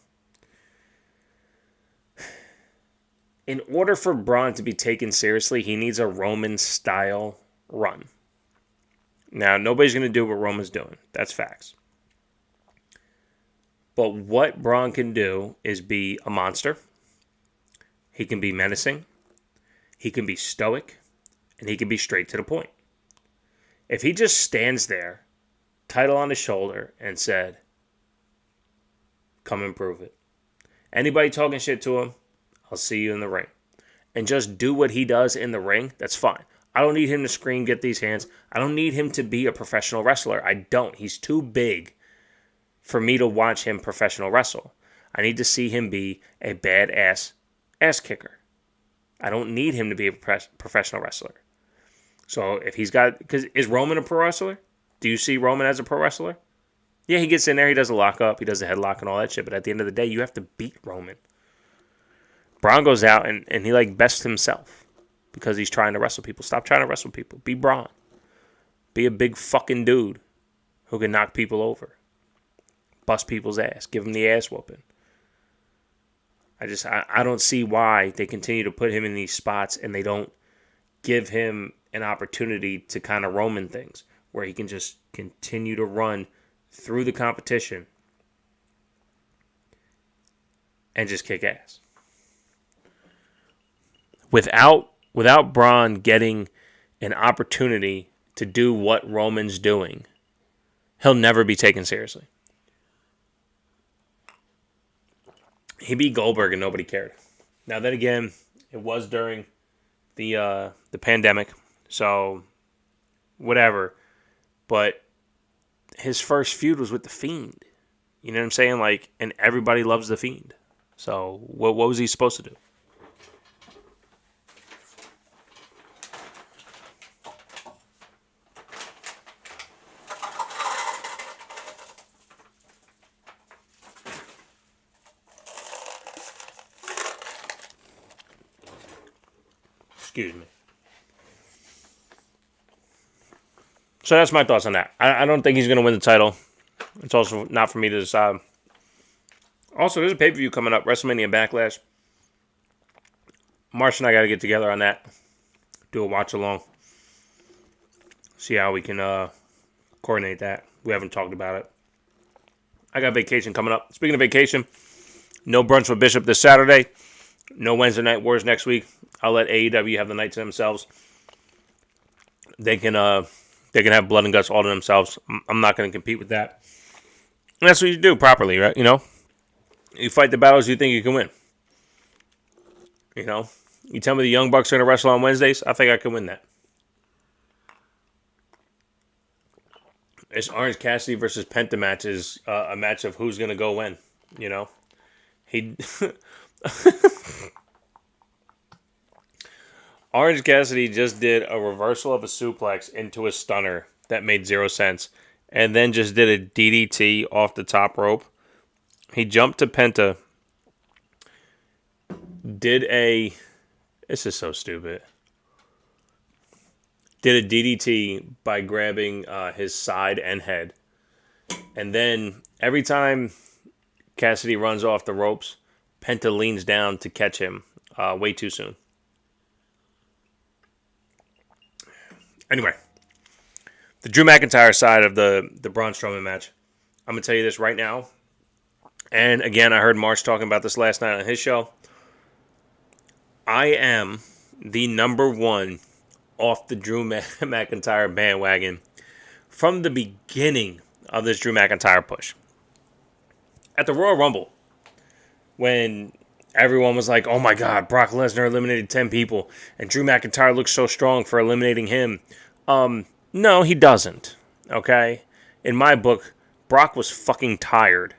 S1: In order for Braun to be taken seriously, he needs a Roman-style run. Now, nobody's going to do what Roman's doing. That's facts. But what Braun can do is be a monster. He can be menacing. He can be stoic. And he can be straight to the point. If he just stands there, title on his shoulder, and said, come and prove it. Anybody talking shit to him, I'll see you in the ring. And just do what he does in the ring, that's fine. I don't need him to scream, get these hands. I don't need him to be a professional wrestler. I don't. He's too big for me to watch him professional wrestle. I need to see him be a badass ass kicker. I don't need him to be a professional wrestler. So if he's got... Because is Roman a pro wrestler? Do you see Roman as a pro wrestler? Yeah, he gets in there, he does a lock up, he does a headlock and all that shit, but at the end of the day, you have to beat Roman. Braun goes out and he bests himself because he's trying to wrestle people. Stop trying to wrestle people. Be Braun. Be a big fucking dude who can knock people over. Bust people's ass. Give them the ass whooping. I don't see why they continue to put him in these spots and they don't give him an opportunity to kind of Roman things where he can just continue to run through the competition and just kick ass. Without Braun getting an opportunity to do what Roman's doing, he'll never be taken seriously. He beat Goldberg and nobody cared. Now then again, it was during the pandemic, so whatever. But his first feud was with The Fiend. You know what I'm saying? And everybody loves The Fiend. So what was he supposed to do? Excuse me. So that's my thoughts on that. I don't think he's going to win the title. It's also not for me to decide. Also, there's a pay-per-view coming up, WrestleMania Backlash. Marsh and I got to get together on that. Do a watch-along. See how we can coordinate that. We haven't talked about it. I got vacation coming up. Speaking of vacation, no brunch with Bishop this Saturday. No Wednesday Night Wars next week. I'll let AEW have the night to themselves. They can have blood and guts all to themselves. I'm not going to compete with that. And that's what you do properly, right? You know, you fight the battles you think you can win. You know, you tell me the Young Bucks are going to wrestle on Wednesdays. I think I can win that. It's Orange Cassidy versus Penta match is a match of who's going to go when. You know, Orange Cassidy just did a reversal of a suplex into a stunner that made 0 sense. And then just did a DDT off the top rope. He jumped to Penta. This is so stupid. Did a DDT by grabbing his side and head. And then every time Cassidy runs off the ropes, Penta leans down to catch him way too soon. Anyway, the Drew McIntyre side of the Braun Strowman match. I'm going to tell you this right now. And again, I heard Marsh talking about this last night on his show. I am the number one off the Drew McIntyre bandwagon from the beginning of this Drew McIntyre push. At the Royal Rumble, when everyone was like, oh my God, Brock Lesnar eliminated 10 people, and Drew McIntyre looks so strong for eliminating him. No, he doesn't, okay? In my book, Brock was fucking tired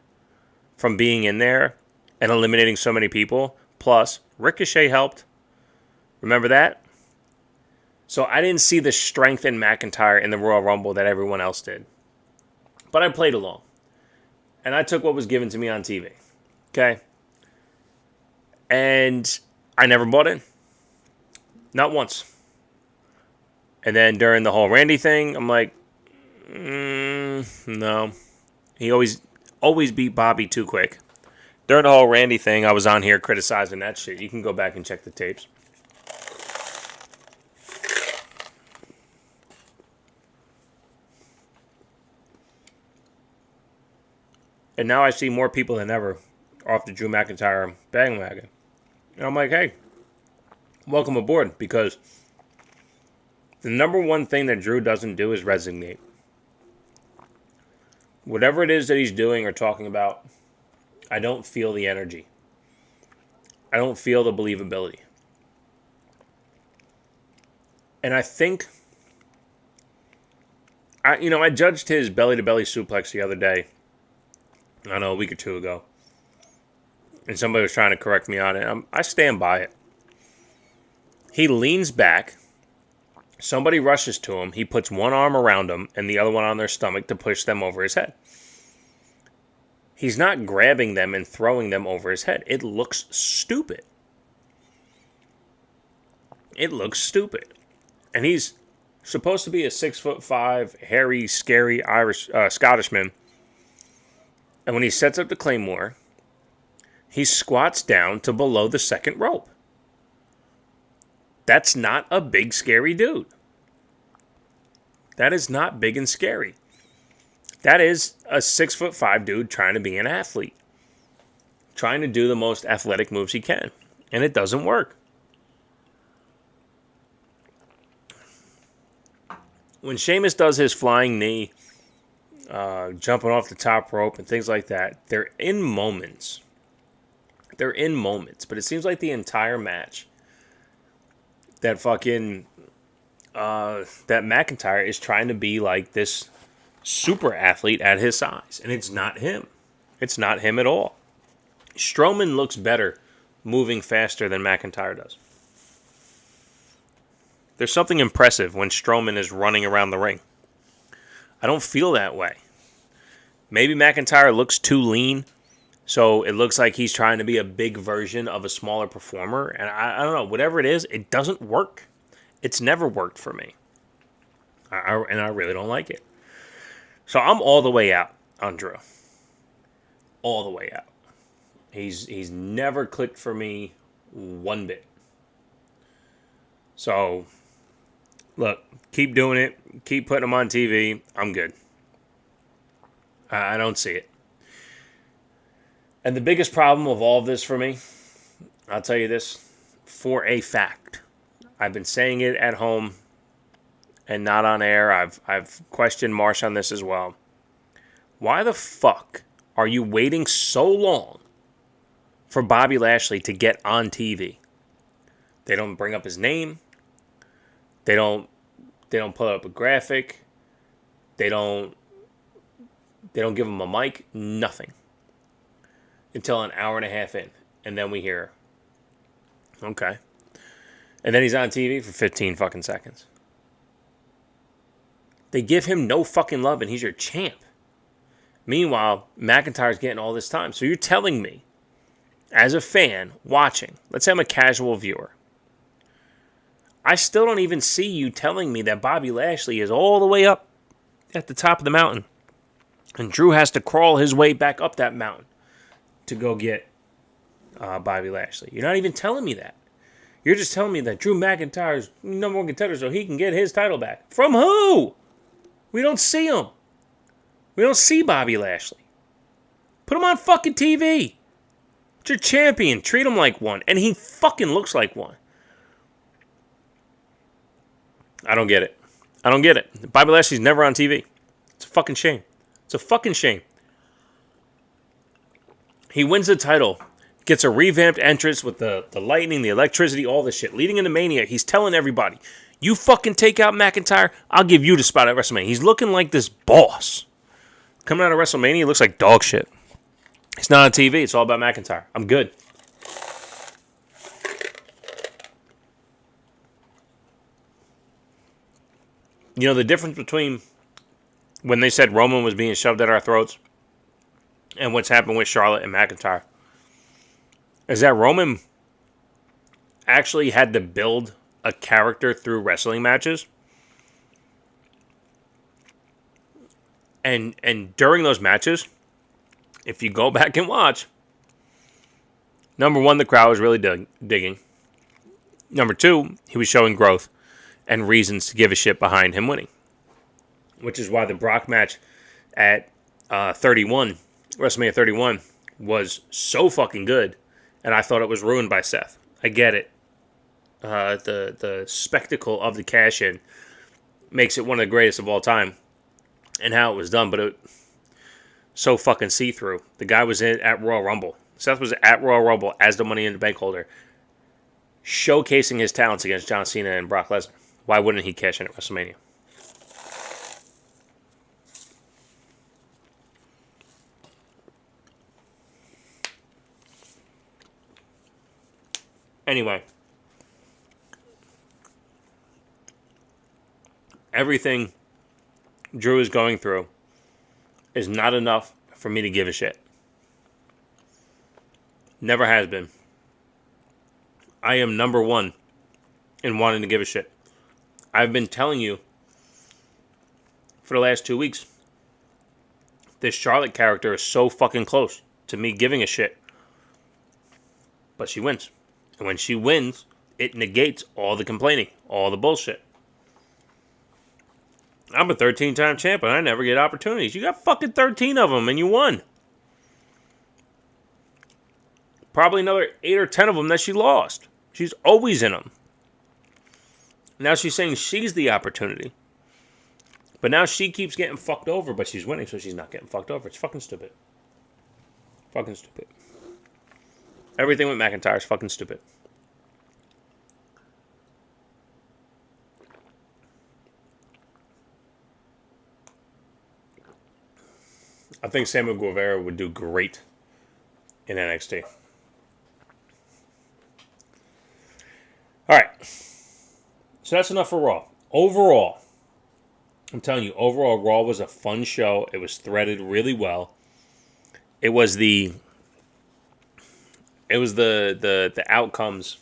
S1: from being in there and eliminating so many people. Plus, Ricochet helped. Remember that? So I didn't see the strength in McIntyre in the Royal Rumble that everyone else did. But I played along. And I took what was given to me on TV. Okay? And I never bought in. Not once. And then during the whole Randy thing, I'm like, no. He always beat Bobby too quick. During the whole Randy thing, I was on here criticizing that shit. You can go back and check the tapes. And now I see more people than ever off the Drew McIntyre bandwagon. And I'm like, hey, welcome aboard, because the number one thing that Drew doesn't do is resignate. Whatever it is that he's doing or talking about, I don't feel the energy. I don't feel the believability. And I think, I judged his belly-to-belly suplex the other day. I don't know, a week or two ago. And somebody was trying to correct me on it. I stand by it. He leans back. Somebody rushes to him. He puts one arm around him and the other one on their stomach to push them over his head. He's not grabbing them and throwing them over his head. It looks stupid. It looks stupid. And he's supposed to be a 6'5", hairy, scary Irish Scottishman. And when he sets up the Claymore, he squats down to below the second rope. That's not a big, scary dude. That is not big and scary. That is a 6'5" dude trying to be an athlete. Trying to do the most athletic moves he can. And it doesn't work. When Sheamus does his flying knee, jumping off the top rope and things like that, they're in moments. But it seems like the entire match that McIntyre is trying to be like this super athlete at his size. And it's not him. It's not him at all. Strowman looks better moving faster than McIntyre does. There's something impressive when Strowman is running around the ring. I don't feel that way. Maybe McIntyre looks too lean So it looks like he's trying to be a big version of a smaller performer. And I don't know, whatever it is, it doesn't work. It's never worked for me. And I really don't like it. So I'm all the way out on Drew. All the way out. He's never clicked for me one bit. So, look, keep doing it. Keep putting him on TV. I'm good. I don't see it. And the biggest problem of all of this for me, I'll tell you this for a fact. I've been saying it at home and not on air. I've questioned Marsh on this as well. Why the fuck are you waiting so long for Bobby Lashley to get on TV? They don't bring up his name. They don't put up a graphic. They don't give him a mic. Nothing. Until an hour and a half in. And then we hear, okay. And then he's on TV for 15 fucking seconds. They give him no fucking love and he's your champ. Meanwhile, McIntyre's getting all this time. So you're telling me, as a fan watching, let's say I'm a casual viewer, I still don't even see you telling me that Bobby Lashley is all the way up at the top of the mountain. And Drew has to crawl his way back up that mountain to go get Bobby Lashley. You're not even telling me that. You're just telling me that Drew McIntyre's number one contender so he can get his title back. From who? We don't see him. We don't see Bobby Lashley. Put him on fucking TV. It's your champion. Treat him like one. And he fucking looks like one. I don't get it. I don't get it. Bobby Lashley's never on TV. It's a fucking shame. It's a fucking shame. He wins the title, gets a revamped entrance with the lightning, the electricity, all this shit. Leading into Mania, he's telling everybody, you fucking take out McIntyre, I'll give you the spot at WrestleMania. He's looking like this boss. Coming out of WrestleMania, he looks like dog shit. He's not on TV. It's all about McIntyre. I'm good. You know, the difference between when they said Roman was being shoved at our throats and what's happened with Charlotte and McIntyre is that Roman actually had to build a character through wrestling matches. And during those matches, if you go back and watch, number one, the crowd was really digging. Number two, he was showing growth and reasons to give a shit behind him winning. Which is why the Brock match at WrestleMania 31, was so fucking good. And I thought it was ruined by Seth. I get it. The spectacle of the cash-in makes it one of the greatest of all time. And how it was done, but it so fucking see-through. The guy was at Royal Rumble. Seth was at Royal Rumble as the Money in the Bank holder, showcasing his talents against John Cena and Brock Lesnar. Why wouldn't he cash in at WrestleMania? Anyway, everything Drew is going through is not enough for me to give a shit. Never has been. I am number one in wanting to give a shit. I've been telling you for the last 2 weeks, this Charlotte character is so fucking close to me giving a shit. But she wins. And when she wins, it negates all the complaining, all the bullshit. I'm a 13-time champ and I never get opportunities. You got fucking 13 of them and you won. Probably another 8 or 10 of them that she lost. She's always in them. Now she's saying she's the opportunity. But now she keeps getting fucked over, but she's winning, so she's not getting fucked over. It's fucking stupid. Fucking stupid. Everything with McIntyre is fucking stupid. I think Samuel Guevara would do great in NXT. All right. So that's enough for Raw. Overall, I'm telling you, overall, Raw was a fun show. It was threaded really well. It was the It was the outcomes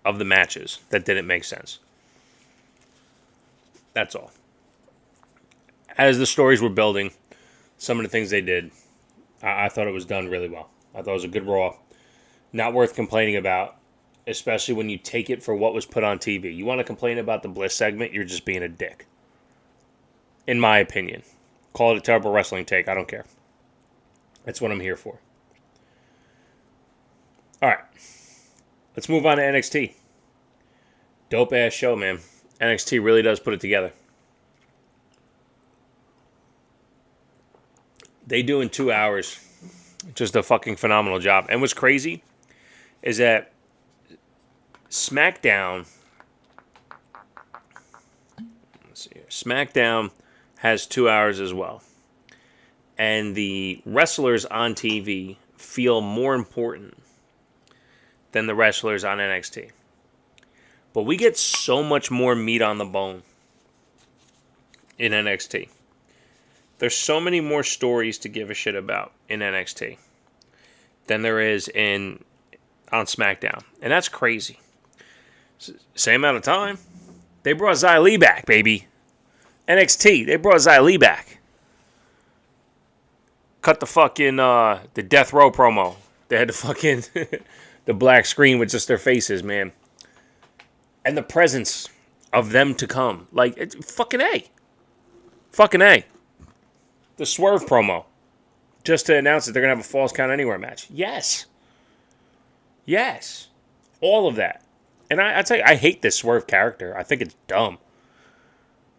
S1: of the matches that didn't make sense. That's all. As the stories were building, some of the things they did, I thought it was done really well. I thought it was a good Raw. Not worth complaining about, especially when you take it for what was put on TV. You want to complain about the Bliss segment, you're just being a dick. In my opinion. Call it a terrible wrestling take, I don't care. That's what I'm here for. Alright. Let's move on to NXT. Dope ass show, man. NXT really does put it together. They do in 2 hours just a fucking phenomenal job. And what's crazy is that SmackDown, let's see here, SmackDown has 2 hours as well. And the wrestlers on TV feel more important than the wrestlers on NXT. But we get so much more meat on the bone in NXT. There's so many more stories to give a shit about in NXT than there is on SmackDown. And that's crazy. Same amount of time. They brought Xia Li back, baby. NXT, they brought Xia Li back. Cut the fucking, the Death Row promo. They had the fucking, the black screen with just their faces, man. And the presence of them to come. Like, it's fucking A. Fucking A. The Swerve promo. Just to announce that they're going to have a Falls Count Anywhere match. Yes. Yes. All of that. And I tell you, I hate this Swerve character. I think it's dumb.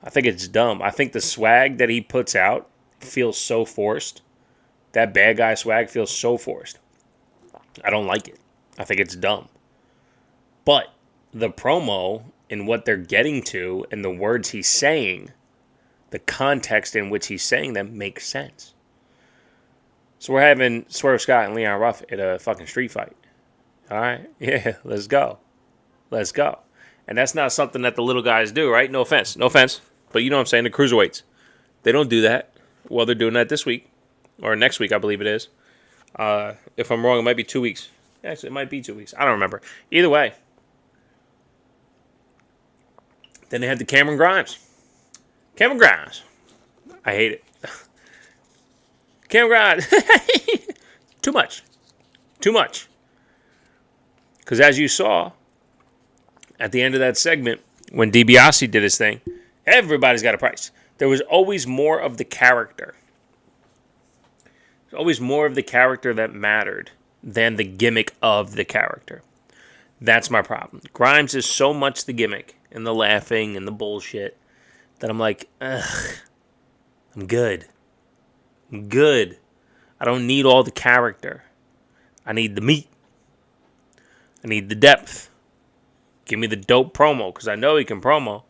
S1: I think the swag that he puts out feels so forced. That bad guy swag feels so forced. I don't like it. I think it's dumb. But the promo and what they're getting to and the words he's saying, the context in which he's saying them makes sense. So we're having Swerve Scott and Leon Ruff at a fucking street fight. All right? Yeah, let's go. Let's go. And that's not something that the little guys do, right? No offense. No offense. But you know what I'm saying? The cruiserweights. They don't do that. Well, they're doing that this week. Or next week, I believe it is. If I'm wrong, it might be 2 weeks. Actually, it might be 2 weeks. I don't remember. Either way. Then they had the Cameron Grimes. Cameron Grimes. I hate it. Cameron Grimes. Too much. Too much. Because as you saw, at the end of that segment, when DiBiase did his thing, everybody's got a price. There was always more of the character. There's always more of the character that mattered than the gimmick of the character. That's my problem. Grimes is so much the gimmick and the laughing and the bullshit that I'm like, ugh, I'm good. I'm good. I don't need all the character. I need the meat. I need the depth. Give me the dope promo, because I know he can promo.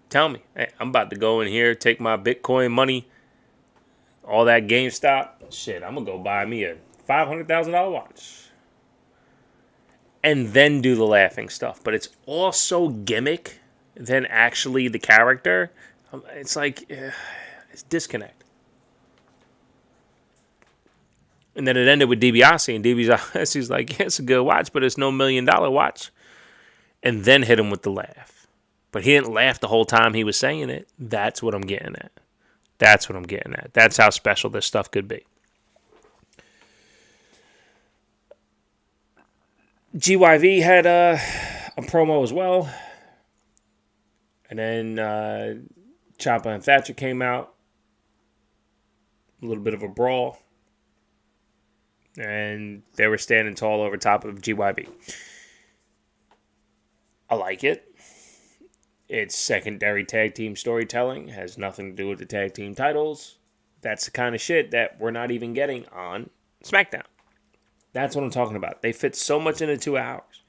S1: Tell me, hey, I'm about to go in here, take my Bitcoin money, all that GameStop. Shit, I'm going to go buy me a $500,000 watch. And then do the laughing stuff. But it's all so gimmick than actually the character. It's like, it's disconnect. And then it ended with DiBiase, and DiBiase's like, yeah, it's a good watch, but it's no $1 million watch. And then hit him with the laugh. But he didn't laugh the whole time he was saying it. That's what I'm getting at. That's what I'm getting at. That's how special this stuff could be. GYV had a promo as well. And then Ciampa and Thatcher came out. A little bit of a brawl. And they were standing tall over top of GYV. I like it. It's secondary tag team storytelling. Has nothing to do with the tag team titles. That's the kind of shit that we're not even getting on SmackDown. That's what I'm talking about. They fit so much into 2 hours.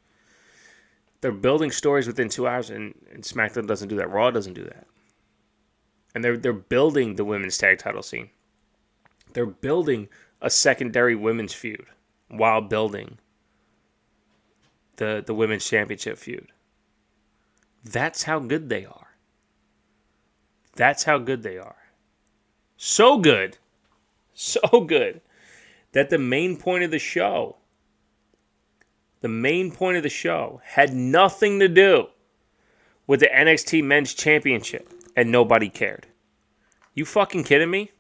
S1: They're building stories within 2 hours, and SmackDown doesn't do that. Raw doesn't do that. And they're building the women's tag title scene. They're building a secondary women's feud while building the women's championship feud. That's how good they are. That's how good they are. So good. So good that the main point of the show had nothing to do with the NXT Men's Championship and nobody cared. You fucking kidding me?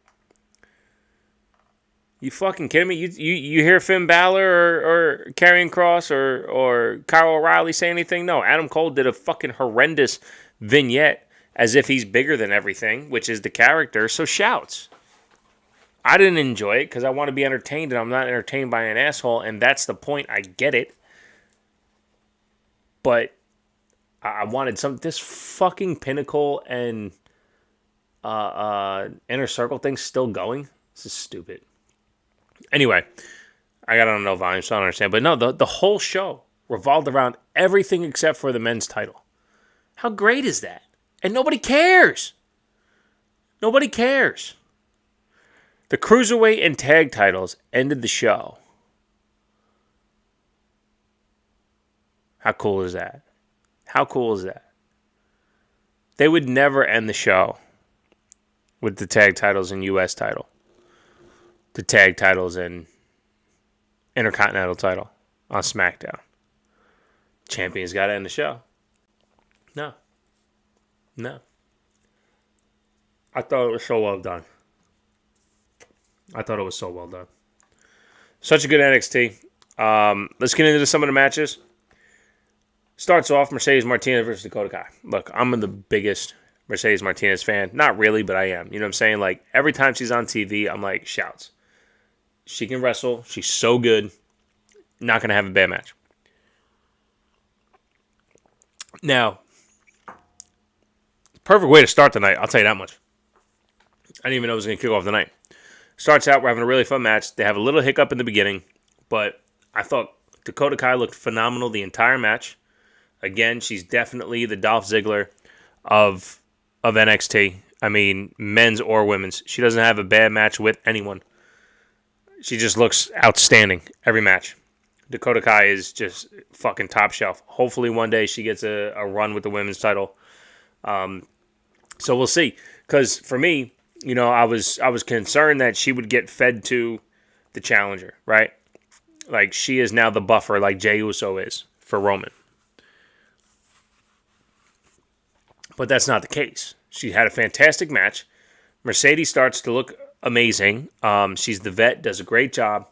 S1: You fucking kidding me? You hear Finn Balor or Karrion Kross or Kyle O'Reilly say anything? No, Adam Cole did a fucking horrendous vignette as if he's bigger than everything, which is the character, so shouts. I didn't enjoy it because I want to be entertained, and I'm not entertained by an asshole, and that's the point. I get it. But I wanted this fucking Pinnacle and Inner Circle thing still going. This is stupid. Anyway, I got on no volume, so I don't understand. But no, the whole show revolved around everything except for the men's title. How great is that? And nobody cares. Nobody cares. The Cruiserweight and Tag titles ended the show. How cool is that? How cool is that? They would never end the show with the tag titles and U.S. title. The tag titles and Intercontinental title on SmackDown. Champions got to end the show. No. I thought it was so well done. Such a good NXT. Let's get into some of the matches. Starts off Mercedes Martinez versus Dakota Kai. Look, I'm the biggest Mercedes Martinez fan. Not really, but I am. You know what I'm saying? Like, every time she's on TV, I'm like, shouts. She can wrestle. She's so good. Not going to have a bad match. Now, perfect way to start the night. I'll tell you that much. I didn't even know it was going to kick off the night. Starts out, we're having a really fun match. They have a little hiccup in the beginning, but I thought Dakota Kai looked phenomenal the entire match. Again, she's definitely the Dolph Ziggler of NXT. I mean, men's or women's. She doesn't have a bad match with anyone. She just looks outstanding every match. Dakota Kai is just fucking top shelf. Hopefully one day she gets a run with the women's title. So we'll see. Because for me, you know, I was concerned that she would get fed to the challenger, right? Like, she is now the buffer like Jey Uso is for Roman. But that's not the case. She had a fantastic match. Mercedes starts to look amazing. She's the vet, does a great job,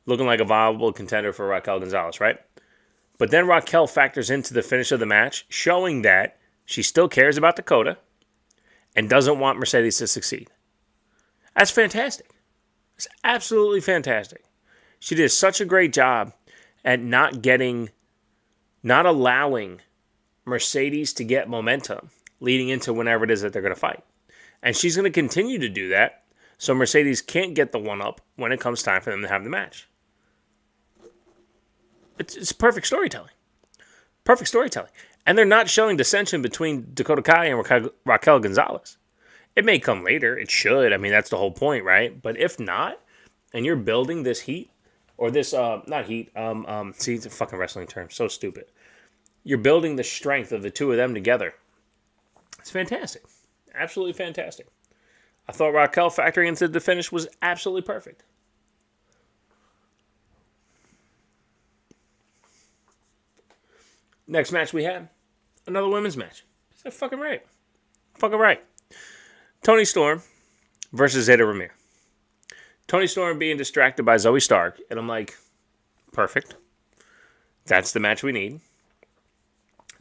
S1: looking like a viable contender for Raquel Gonzalez, right? But then Raquel factors into the finish of the match, showing that she still cares about Dakota and doesn't want Mercedes to succeed. That's fantastic. It's absolutely fantastic. She did such a great job at not allowing Mercedes to get momentum leading into whenever it is that they're going to fight. And she's going to continue to do that so Mercedes can't get the one-up when it comes time for them to have the match. It's perfect storytelling. Perfect storytelling. And they're not showing dissension between Dakota Kai and Raquel Gonzalez. It may come later. It should. I mean, that's the whole point, right? But if not, and you're building this heat, or this, not heat, see, it's a fucking wrestling term. So stupid. You're building the strength of the two of them together. It's fantastic. Absolutely fantastic. I thought Raquel factoring into the finish was absolutely perfect. Next match we had, another women's match. Is that fucking right? Fucking right. Toni Storm versus Zeta Ramir. Toni Storm being distracted by Zoe Stark, and I'm like, perfect. That's the match we need.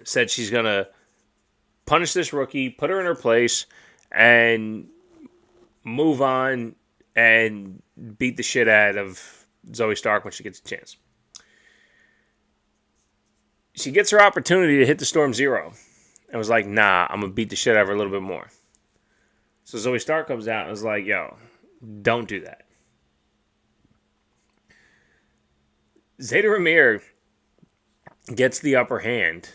S1: Said she's going to punish this rookie, put her in her place, and move on and beat the shit out of Zoe Stark when she gets a chance. She gets her opportunity to hit the Storm Zero and was like, nah, I'm going to beat the shit out of her a little bit more. So Zoe Stark comes out and is like, yo, don't do that. Zeta Ramir gets the upper hand,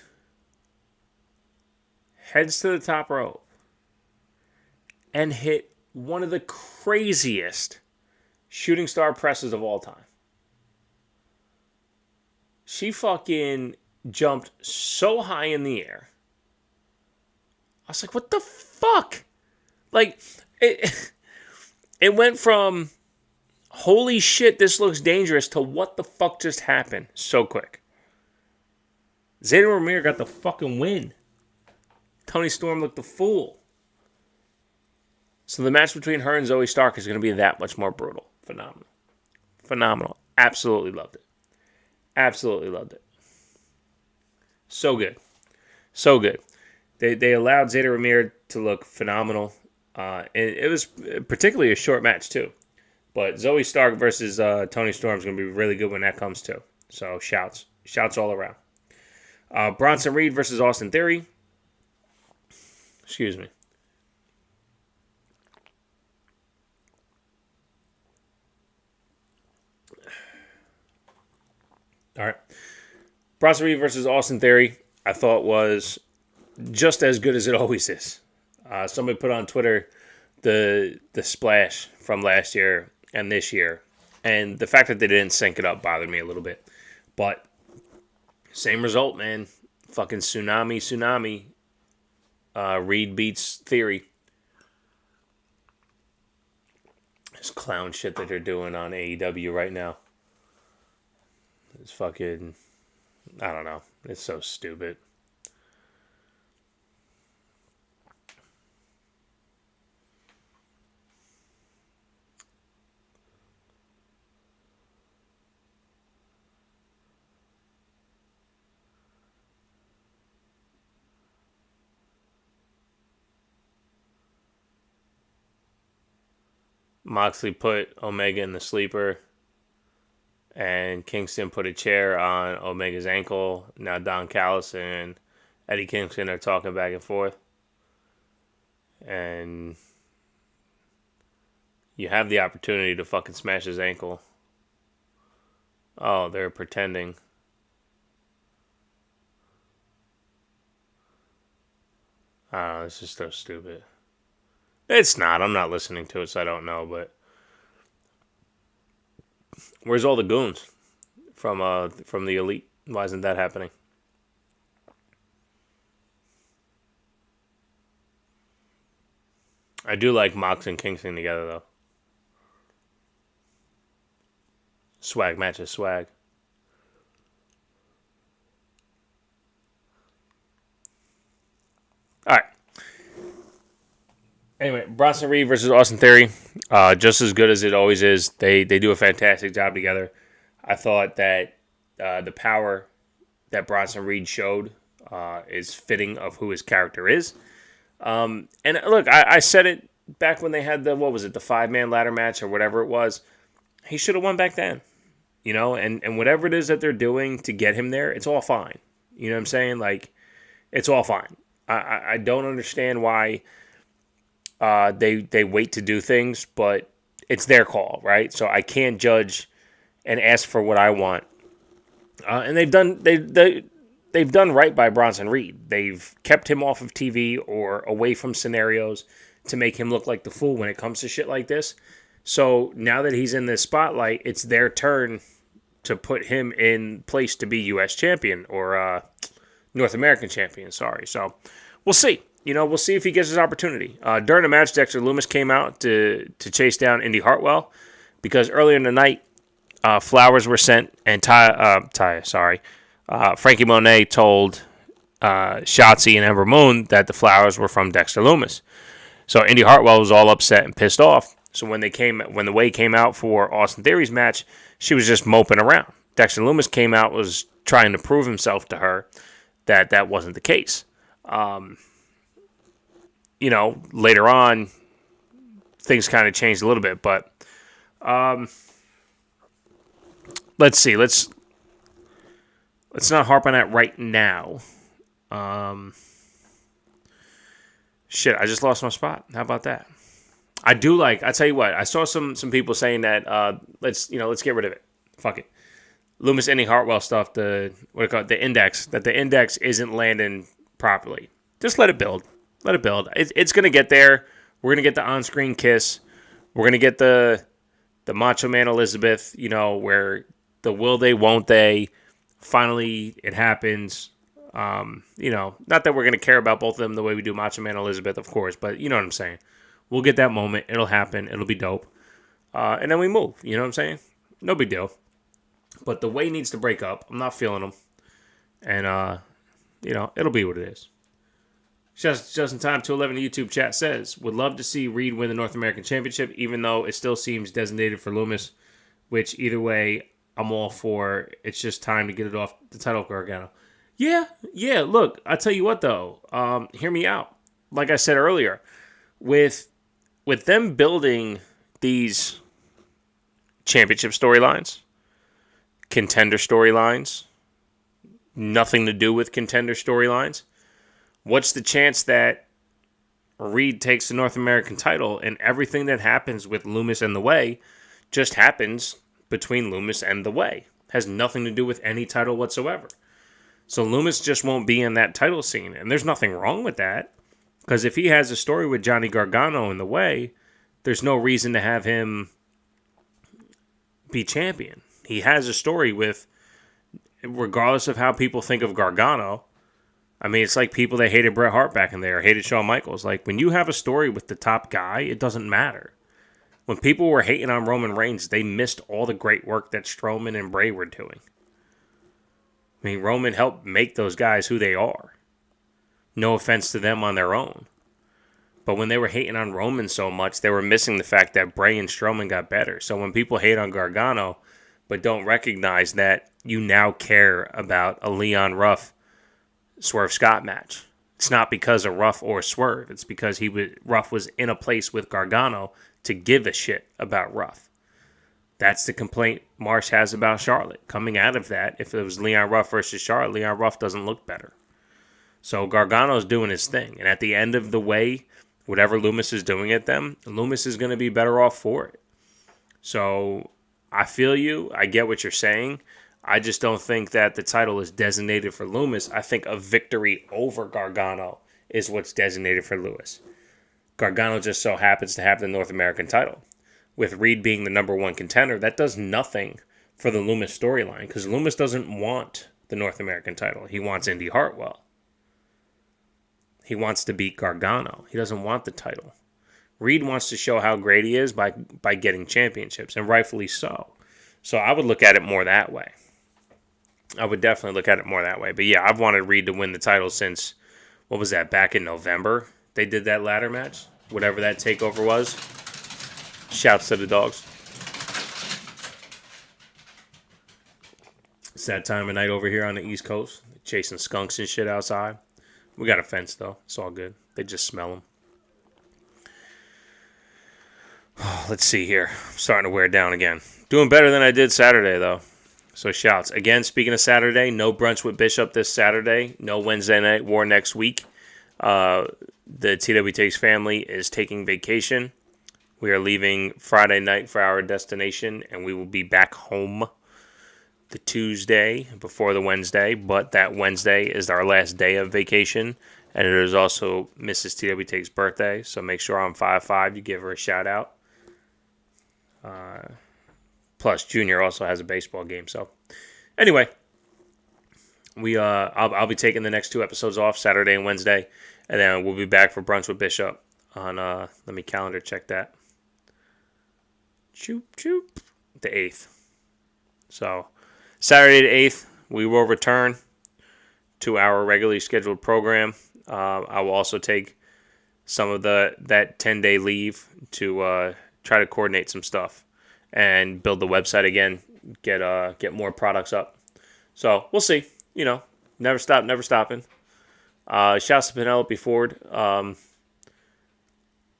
S1: heads to the top rope, and hit one of the craziest shooting star presses of all time. She fucking jumped so high in the air. I was like, what the fuck? Like, it went from Holy shit, this looks dangerous to what the fuck just happened so quick. Zayda Ramirez got the fucking win. Toni Storm looked the fool. So the match between her and Zoe Stark is going to be that much more brutal. Phenomenal. Phenomenal. Absolutely loved it. Absolutely loved it. So good. So good. They allowed Zayda Ramirez to look phenomenal. And it was particularly a short match, too. But Zoe Stark versus Toni Storm is going to be really good when that comes, too. So shouts. Shouts all around. Bronson Reed versus Austin Theory. Excuse me. All right. Bronson Reed versus Austin Theory, I thought was just as good as it always is. Somebody put on Twitter the splash from last year and this year. And the fact that they didn't sync it up bothered me a little bit. But same result, man. Fucking tsunami. Reed beats Theory. This clown shit that they're doing on AEW right now. It's fucking, I don't know. It's so stupid. Moxley put Omega in the sleeper. And Kingston put a chair on Omega's ankle. Now Don Callis and Eddie Kingston are talking back and forth. And you have the opportunity to fucking smash his ankle. Oh, they're pretending. I don't know, it's just so stupid. It's not. I'm not listening to it, so I don't know, but where's all the goons from the Elite? Why isn't that happening? I do like Mox and Kingston together, though. Swag matches swag. All right. Anyway, Bronson Reed versus Austin Theory, just as good as it always is. They do a fantastic job together. I thought that the power that Bronson Reed showed is fitting of who his character is. And look, I said it back when they had the 5-man ladder match or whatever it was. He should have won back then, and whatever it is that they're doing to get him there, it's all fine. You know what I'm saying? Like, it's all fine. I don't understand why they wait to do things, but it's their call, right? So I can't judge and ask for what I want. And they've done right by Bronson Reed. They've kept him off of TV or away from scenarios to make him look like the fool when it comes to shit like this. So now that he's in this spotlight, it's their turn to put him in place to be U.S. champion or North American champion. Sorry. So we'll see. We'll see if he gets his opportunity. During the match, Dexter Lumis came out to chase down Indy Hartwell because earlier in the night, flowers were sent, and Frankie Monet told Shotzi and Ember Moon that the flowers were from Dexter Lumis. So Indy Hartwell was all upset and pissed off. So when the Way came out for Austin Theory's match, she was just moping around. Dexter Lumis came out, was trying to prove himself to her that wasn't the case. Later on, things kind of changed a little bit, but let's see. Let's not harp on that right now. Shit, I just lost my spot. How about that? I tell you what, I saw some people saying that let's get rid of it. Fuck it. Lumis Indy Hartwell stuff, the index, that the index isn't landing properly. Just let it build. Let it build. It's going to get there. We're going to get the on-screen kiss. We're going to get the Macho Man Elizabeth, where the will they, won't they. Finally, it happens. Not that we're going to care about both of them the way we do Macho Man Elizabeth, of course, but you know what I'm saying. We'll get that moment. It'll happen. It'll be dope. and then we move. You know what I'm saying? No big deal. But the way needs to break up. I'm not feeling them. And, it'll be what it is. Just in time, 211 YouTube chat says, would love to see Reed win the North American Championship, even though it still seems designated for Loomis, which either way, I'm all for. It's just time to get it off the title of Gargano. Yeah, look, I tell you what, though, hear me out. Like I said earlier, with them building these championship storylines, contender storylines, nothing to do with contender storylines, what's the chance that Reed takes the North American title and everything that happens with Loomis and The Way just happens between Loomis and The Way? Has nothing to do with any title whatsoever. So Loomis just won't be in that title scene. And there's nothing wrong with that. Because if he has a story with Johnny Gargano in The Way, there's no reason to have him be champion. He has a story with, regardless of how people think of Gargano. I mean, it's like people that hated Bret Hart back in there, hated Shawn Michaels. Like, when you have a story with the top guy, it doesn't matter. When people were hating on Roman Reigns, they missed all the great work that Strowman and Bray were doing. I mean, Roman helped make those guys who they are. No offense to them on their own. But when they were hating on Roman so much, they were missing the fact that Bray and Strowman got better. So when people hate on Gargano, but don't recognize that you now care about a Leon Ruff Swerve Scott match, it's not because of Ruff or Swerve. It's because Ruff was in a place with Gargano to give a shit about Ruff. That's the complaint Marsh has about Charlotte. Coming out of that, if it was Leon Ruff versus Charlotte, Leon Ruff doesn't look better. So Gargano's doing his thing. And at the end of the way, whatever Loomis is doing at them, Loomis is going to be better off for it. So I feel you. I get what you're saying. I just don't think that the title is designated for Loomis. I think a victory over Gargano is what's designated for Lewis. Gargano just so happens to have the North American title. With Reed being the number one contender, that does nothing for the Loomis storyline, because Loomis doesn't want the North American title. He wants Indy Hartwell. He wants to beat Gargano. He doesn't want the title. Reed wants to show how great he is by getting championships, and rightfully so. So I would look at it more that way. I would definitely look at it more that way. But yeah, I've wanted Reed to win the title since, what was that, back in November? They did that ladder match, whatever that takeover was. Shouts to the dogs. It's that time of night over here on the East Coast. Chasing skunks and shit outside. We got a fence, though. It's all good. They just smell them. Oh, let's see here. I'm starting to wear down again. Doing better than I did Saturday, though. So shouts. Again, speaking of Saturday, no brunch with Bishop this Saturday. No Wednesday Night War next week. The TWTX family is taking vacation. We are leaving Friday night for our destination, and we will be back home the Tuesday before the Wednesday. But that Wednesday is our last day of vacation, and it is also Mrs. TWTX's birthday. So make sure on 5/5 you give her a shout out. Plus, Junior also has a baseball game. So, anyway, I'll be taking the next 2 episodes off, Saturday and Wednesday, and then we'll be back for Brunch with Bishop on, let me calendar check that. The 8th. So, Saturday the 8th, we will return to our regularly scheduled program. I will also take some of that 10-day leave to try to coordinate some stuff and build the website again, get more products up. So we'll see. Never stopping. Shouts to Penelope Ford.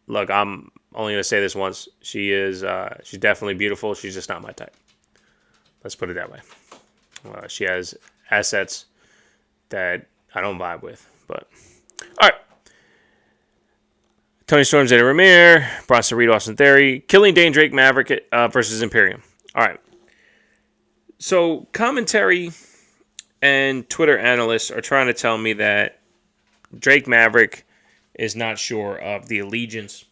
S1: Look, I'm only gonna say this once. She's definitely beautiful. She's just not my type. Let's put it that way. She has assets that I don't vibe with. But all right. Tony Storm, Zeta Ramir, Bronson Reed, Austin Theory, Killing Dane, Drake Maverick versus Imperium. All right. So commentary and Twitter analysts are trying to tell me that Drake Maverick is not sure of the allegiance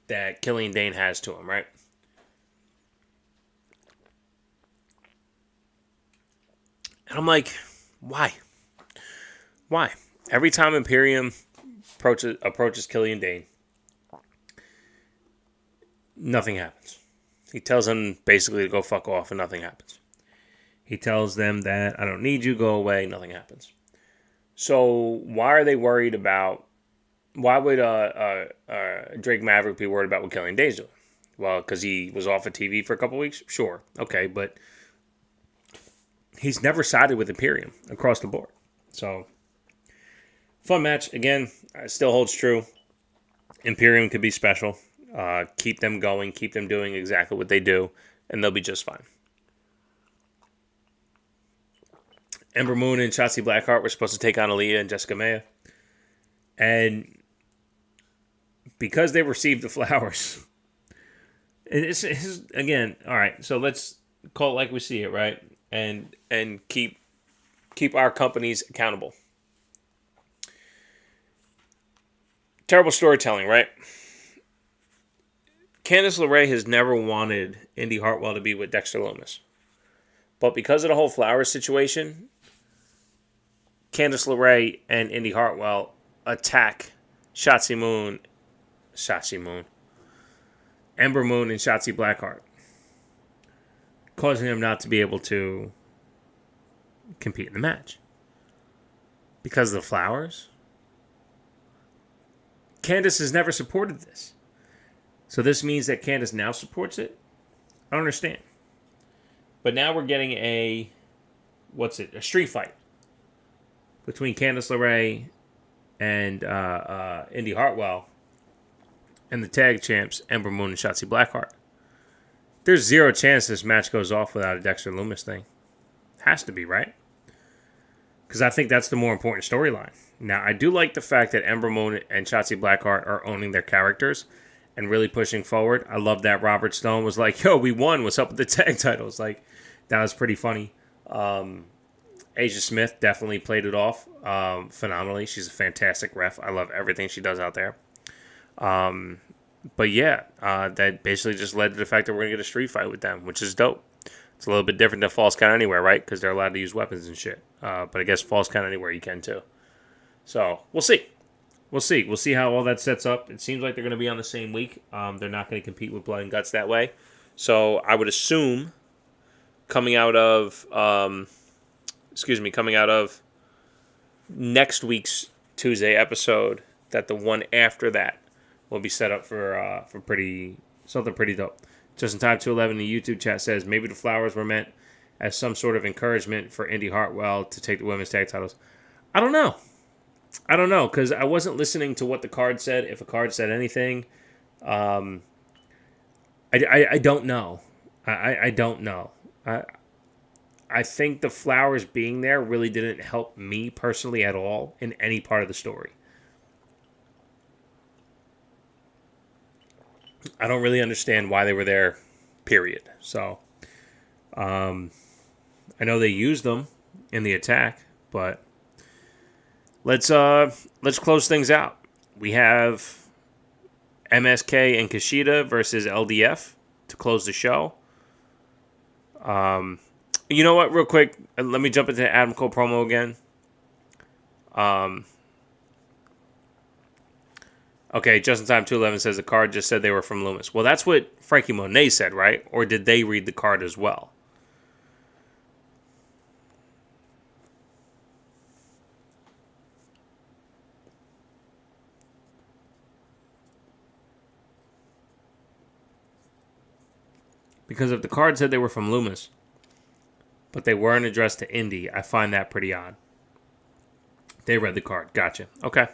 S1: that Killian Dane has to him, right? And I'm like, why? Why? Every time Imperium approaches Killian Dane, Nothing happens. He tells them basically to go fuck off and nothing happens. He tells them that I don't need you, go away, nothing happens. So why are they worried about, why would Drake Maverick be worried about what Killian Dane's doing? Well, because he was off of TV for a couple weeks? Sure. Okay, but he's never sided with Imperium across the board. So, fun match. Again, still holds true. Imperium could be special. Keep them going. Keep them doing exactly what they do. And they'll be just fine. Ember Moon and Shotzi Blackheart were supposed to take on Aaliyah and Jessica Maya. And because they received the flowers, it's again, all right, so let's call it like we see it, right? And keep our companies accountable. Terrible storytelling, right? Candice LeRae has never wanted Indy Hartwell to be with Dexter Lumis. But because of the whole flowers situation, Candice LeRae and Indy Hartwell attack Ember Moon, and Shotzi Blackheart, causing them not to be able to compete in the match. Because of the flowers? Candice has never supported this. So this means that Candice now supports it? I don't understand. But now we're getting a street fight between Candice LeRae and Indy Hartwell and the tag champs, Ember Moon and Shotzi Blackheart. There's zero chance this match goes off without a Dexter Lumis thing. Has to be, right? Because I think that's the more important storyline. Now, I do like the fact that Ember Moon and Shotzi Blackheart are owning their characters and really pushing forward. I love that Robert Stone was like, yo, we won. What's up with the tag titles? Like, that was pretty funny. Asia Smith definitely played it off phenomenally. She's a fantastic ref. I love everything she does out there. But yeah, that basically just led to the fact that we're going to get a street fight with them, which is dope. It's a little bit different than Falls Count Anywhere, right? Because they're allowed to use weapons and shit. But I guess Falls Count Anywhere you can too. So we'll see. We'll see how all that sets up. It seems like they're going to be on the same week. They're not going to compete with Blood and Guts that way. So I would assume coming out of next week's Tuesday episode, that the one after that will be set up for something pretty dope. Just in time 211 in the YouTube chat says maybe the flowers were meant as some sort of encouragement for Indy Hartwell to take the women's tag titles. I don't know because I wasn't listening to what the card said. If a card said anything, I don't know. I don't know. I think the flowers being there really didn't help me personally at all in any part of the story. I don't really understand why they were there, period. So, I know they used them in the attack, but let's close things out. We have MSK and Kushida versus LDF to close the show. You know what? Real quick, let me jump into the Adam Cole promo again. Okay, Just in Time 211 says the card just said they were from Loomis. Well, that's what Frankie Monet said, right? Or did they read the card as well? Because if the card said they were from Loomis, but they weren't addressed to Indy, I find that pretty odd. They read the card. Gotcha. Okay.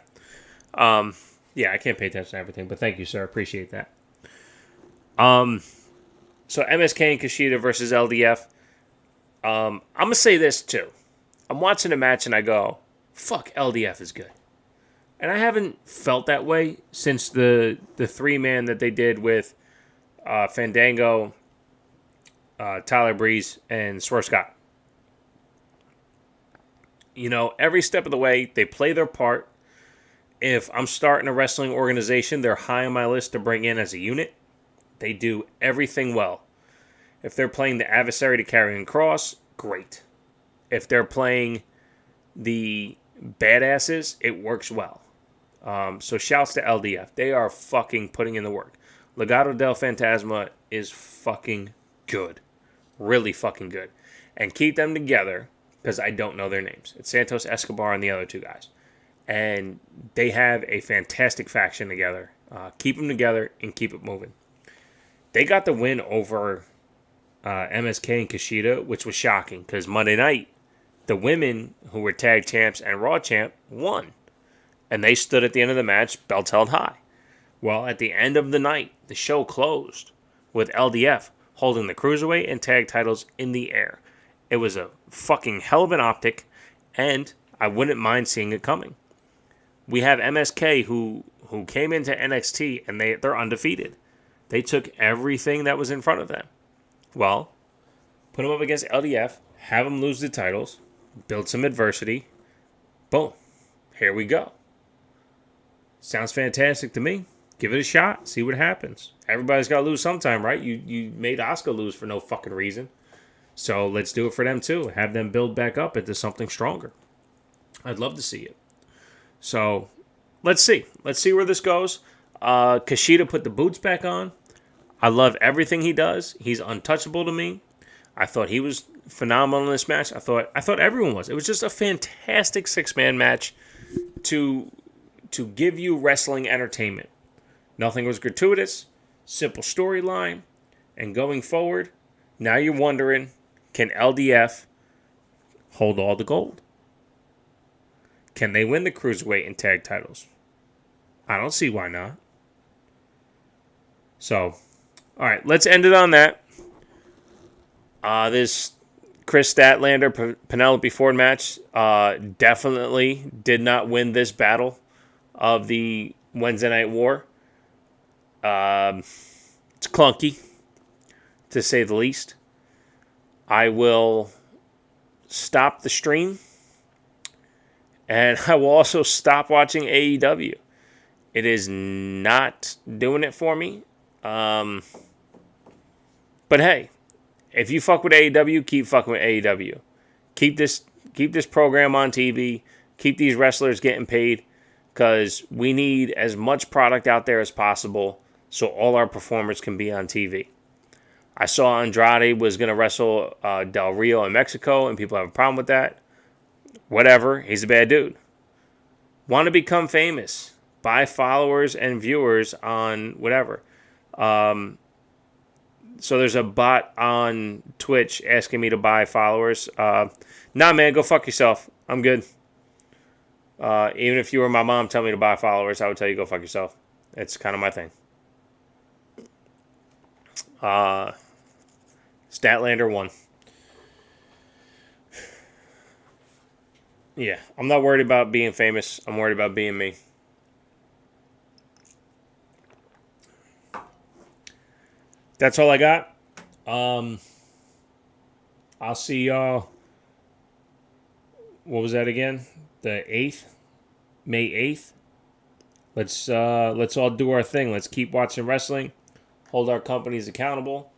S1: Yeah, I can't pay attention to everything, but thank you, sir. Appreciate that. So MSK and Kushida versus LDF. I'm going to say this, too. I'm watching a match and I go, fuck, LDF is good. And I haven't felt that way since the three-man that they did with Fandango, Tyler Breeze, and Swerve Scott. You know, every step of the way, they play their part. If I'm starting a wrestling organization, they're high on my list to bring in as a unit. They do everything well. If they're playing the adversary to Karrion Kross, great. If they're playing the badasses, it works well. So shouts to LDF. They are fucking putting in the work. Legado del Fantasma is fucking good. Really fucking good. And keep them together, because I don't know their names. It's Santos Escobar and the other two guys. And they have a fantastic faction together. Keep them together and keep it moving. They got the win over MSK and Kushida, which was shocking, because Monday night, the women who were tag champs and Raw champ won. And they stood at the end of the match, belts held high. Well, at the end of the night, the show closed with LDF holding the Cruiserweight and tag titles in the air. It was a fucking hell of an optic, and I wouldn't mind seeing it coming. We have MSK who came into NXT, and they're undefeated. They took everything that was in front of them. Well, put them up against LDF, have them lose the titles, build some adversity. Boom. Here we go. Sounds fantastic to me. Give it a shot. See what happens. Everybody's got to lose sometime, right? You made Asuka lose for no fucking reason. So let's do it for them too. Have them build back up into something stronger. I'd love to see it. So let's see. Let's see where this goes. Kushida put the boots back on. I love everything he does. He's untouchable to me. I thought he was phenomenal in this match. I thought everyone was. It was just a fantastic 6-man match to give you wrestling entertainment. Nothing was gratuitous. Simple storyline. And going forward, now you're wondering, can LDF hold all the gold? Can they win the Cruiserweight and tag titles? I don't see why not. So, all right, let's end it on that. This Chris Statlander, Penelope Ford match definitely did not win this battle of the Wednesday Night War. It's clunky, to say the least. I will stop the stream, and I will also stop watching AEW. It is not doing it for me. But hey, if you fuck with AEW, keep fucking with AEW. Keep this program on TV. Keep these wrestlers getting paid, because we need as much product out there as possible so all our performers can be on TV. I saw Andrade was going to wrestle Del Rio in Mexico, and people have a problem with that. Whatever. He's a bad dude. Want to become famous. Buy followers and viewers on whatever. So there's a bot on Twitch asking me to buy followers. Nah, man, go fuck yourself. I'm good. Even if you were my mom, tell me to buy followers, I would tell you go fuck yourself. It's kind of my thing. Statlander won. Yeah, I'm not worried about being famous. I'm worried about being me. That's all I got. I'll see y'all. What was that again? The 8th? May 8th? Let's all do our thing. Let's keep watching wrestling. Hold our companies accountable.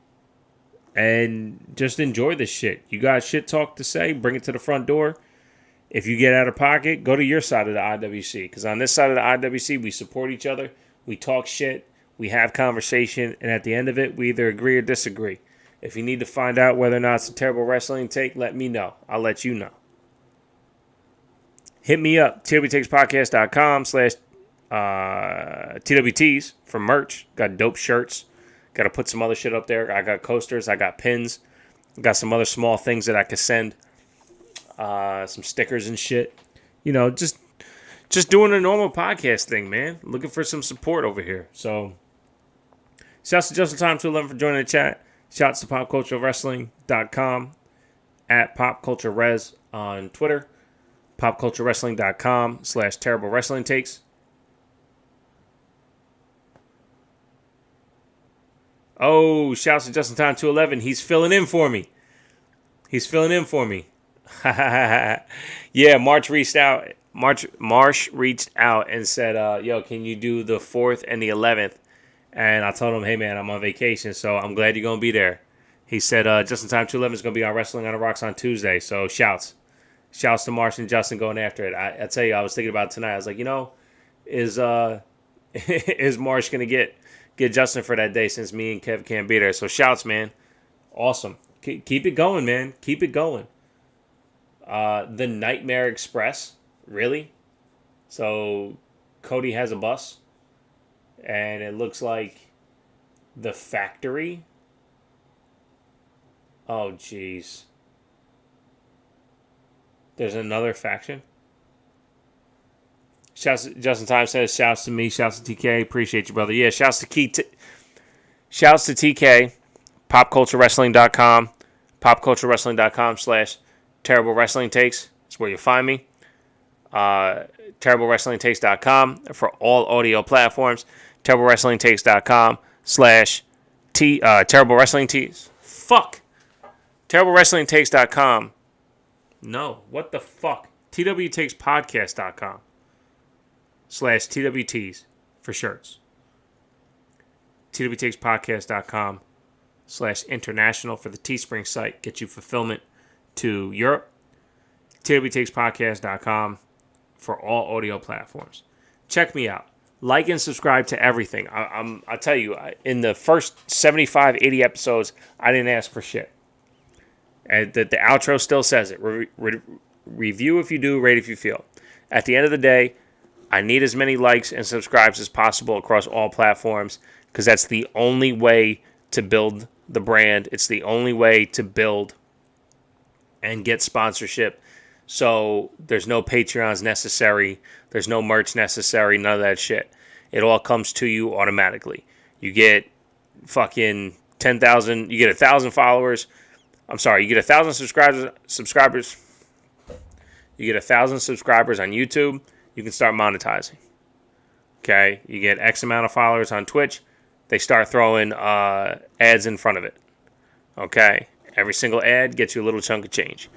S1: And just enjoy this shit. You got shit talk to say, bring it to the front door. If you get out of pocket, go to your side of the IWC. Because on this side of the IWC, we support each other. We talk shit. We have conversation. And at the end of it, we either agree or disagree. If you need to find out whether or not it's a terrible wrestling take, let me know. I'll let you know. Hit me up, twtakes.com/TWTs for merch. Got dope shirts. Got to put some other shit up there. I got coasters. I got pins. Got some other small things that I could send. Some stickers and shit. You know, just doing a normal podcast thing, man. Looking for some support over here. So, shouts to Just in Time 211 for joining the chat. Shouts to popculturewrestling.com at popculturerez on Twitter. popculturewrestling.com/terrible wrestling takes. Oh, shouts to Just in Time 211. He's filling in for me. Yeah, Marsh reached out and said, yo, can you do the 4th and the 11th? And I told him, hey, man, I'm on vacation, so I'm glad you're going to be there. He said, Just in Time 211 is going to be on Wrestling on the Rocks on Tuesday, so shouts. Shouts to Marsh and Justin going after it. I tell you, I was thinking about it tonight. I was like, is Marsh going to get get Justin for that day since me and Kev can't be there. So shouts, man. Awesome. Keep it going, man. Keep it going. The Nightmare Express. Really? So Cody has a bus. And it looks like the factory. Oh, jeez. There's another faction. Shouts, Justin Time says, shouts to me, shouts to TK. Appreciate you, brother. Yeah, shouts to shouts to TK. PopCultureWrestling.com. PopCultureWrestling.com/Terrible Wrestling Takes. That's where you'll find me. TerribleWrestlingTakes.com for all audio platforms. TerribleWrestlingTakes.com/Terrible Wrestling Tees. Fuck. TerribleWrestlingTakes.com. No. What the fuck? TWTakesPodcast.com/TWTs for shirts. TWTakesPodcast.com/international for the Teespring site. Get you fulfillment to Europe. TWTakesPodcast.com for all audio platforms. Check me out. Like and subscribe to everything. I'll tell you, in the first 75, 80 episodes, I didn't ask for shit. And the outro still says it. Review if you do, rate if you feel. At the end of the day, I need as many likes and subscribes as possible across all platforms because that's the only way to build the brand. It's the only way to build and get sponsorship. So there's no Patreons necessary. There's no merch necessary. None of that shit. It all comes to you automatically. You get fucking 10,000. You get 1,000 followers. I'm sorry. You get 1,000 subscribers. You get 1,000 subscribers on YouTube. You can start monetizing. Okay. You get X amount of followers on Twitch. They start throwing ads in front of it. Okay. Every single ad gets you a little chunk of change.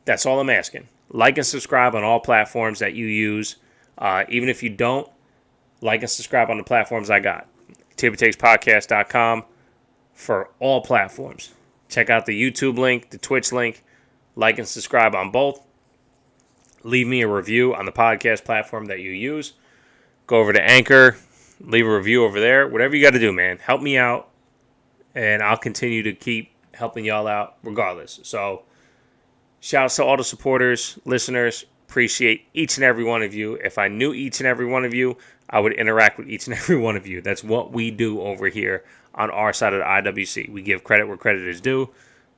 S1: That's all I'm asking. Like and subscribe on all platforms that you use. Even if you don't, like and subscribe on the platforms I got. TWTakesPodcast.com for all platforms. Check out the YouTube link, the Twitch link. Like and subscribe on both. Leave me a review on the podcast platform that you use. Go over to Anchor. Leave a review over there. Whatever you got to do, man. Help me out. And I'll continue to keep helping y'all out regardless. So, shouts to all the supporters, listeners. Appreciate each and every one of you. If I knew each and every one of you, I would interact with each and every one of you. That's what we do over here on our side of the IWC. We give credit where credit is due.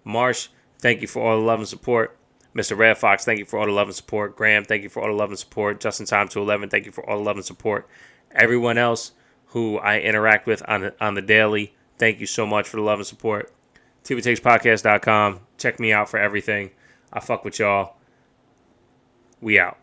S1: Marsh, thank you for all the love and support. Mr. Red Fox, thank you for all the love and support. Graham, thank you for all the love and support. Justin Time 211, thank you for all the love and support. Everyone else who I interact with on the daily, thank you so much for the love and support. TWTakesPodcast.com. Check me out for everything. I fuck with y'all. We out.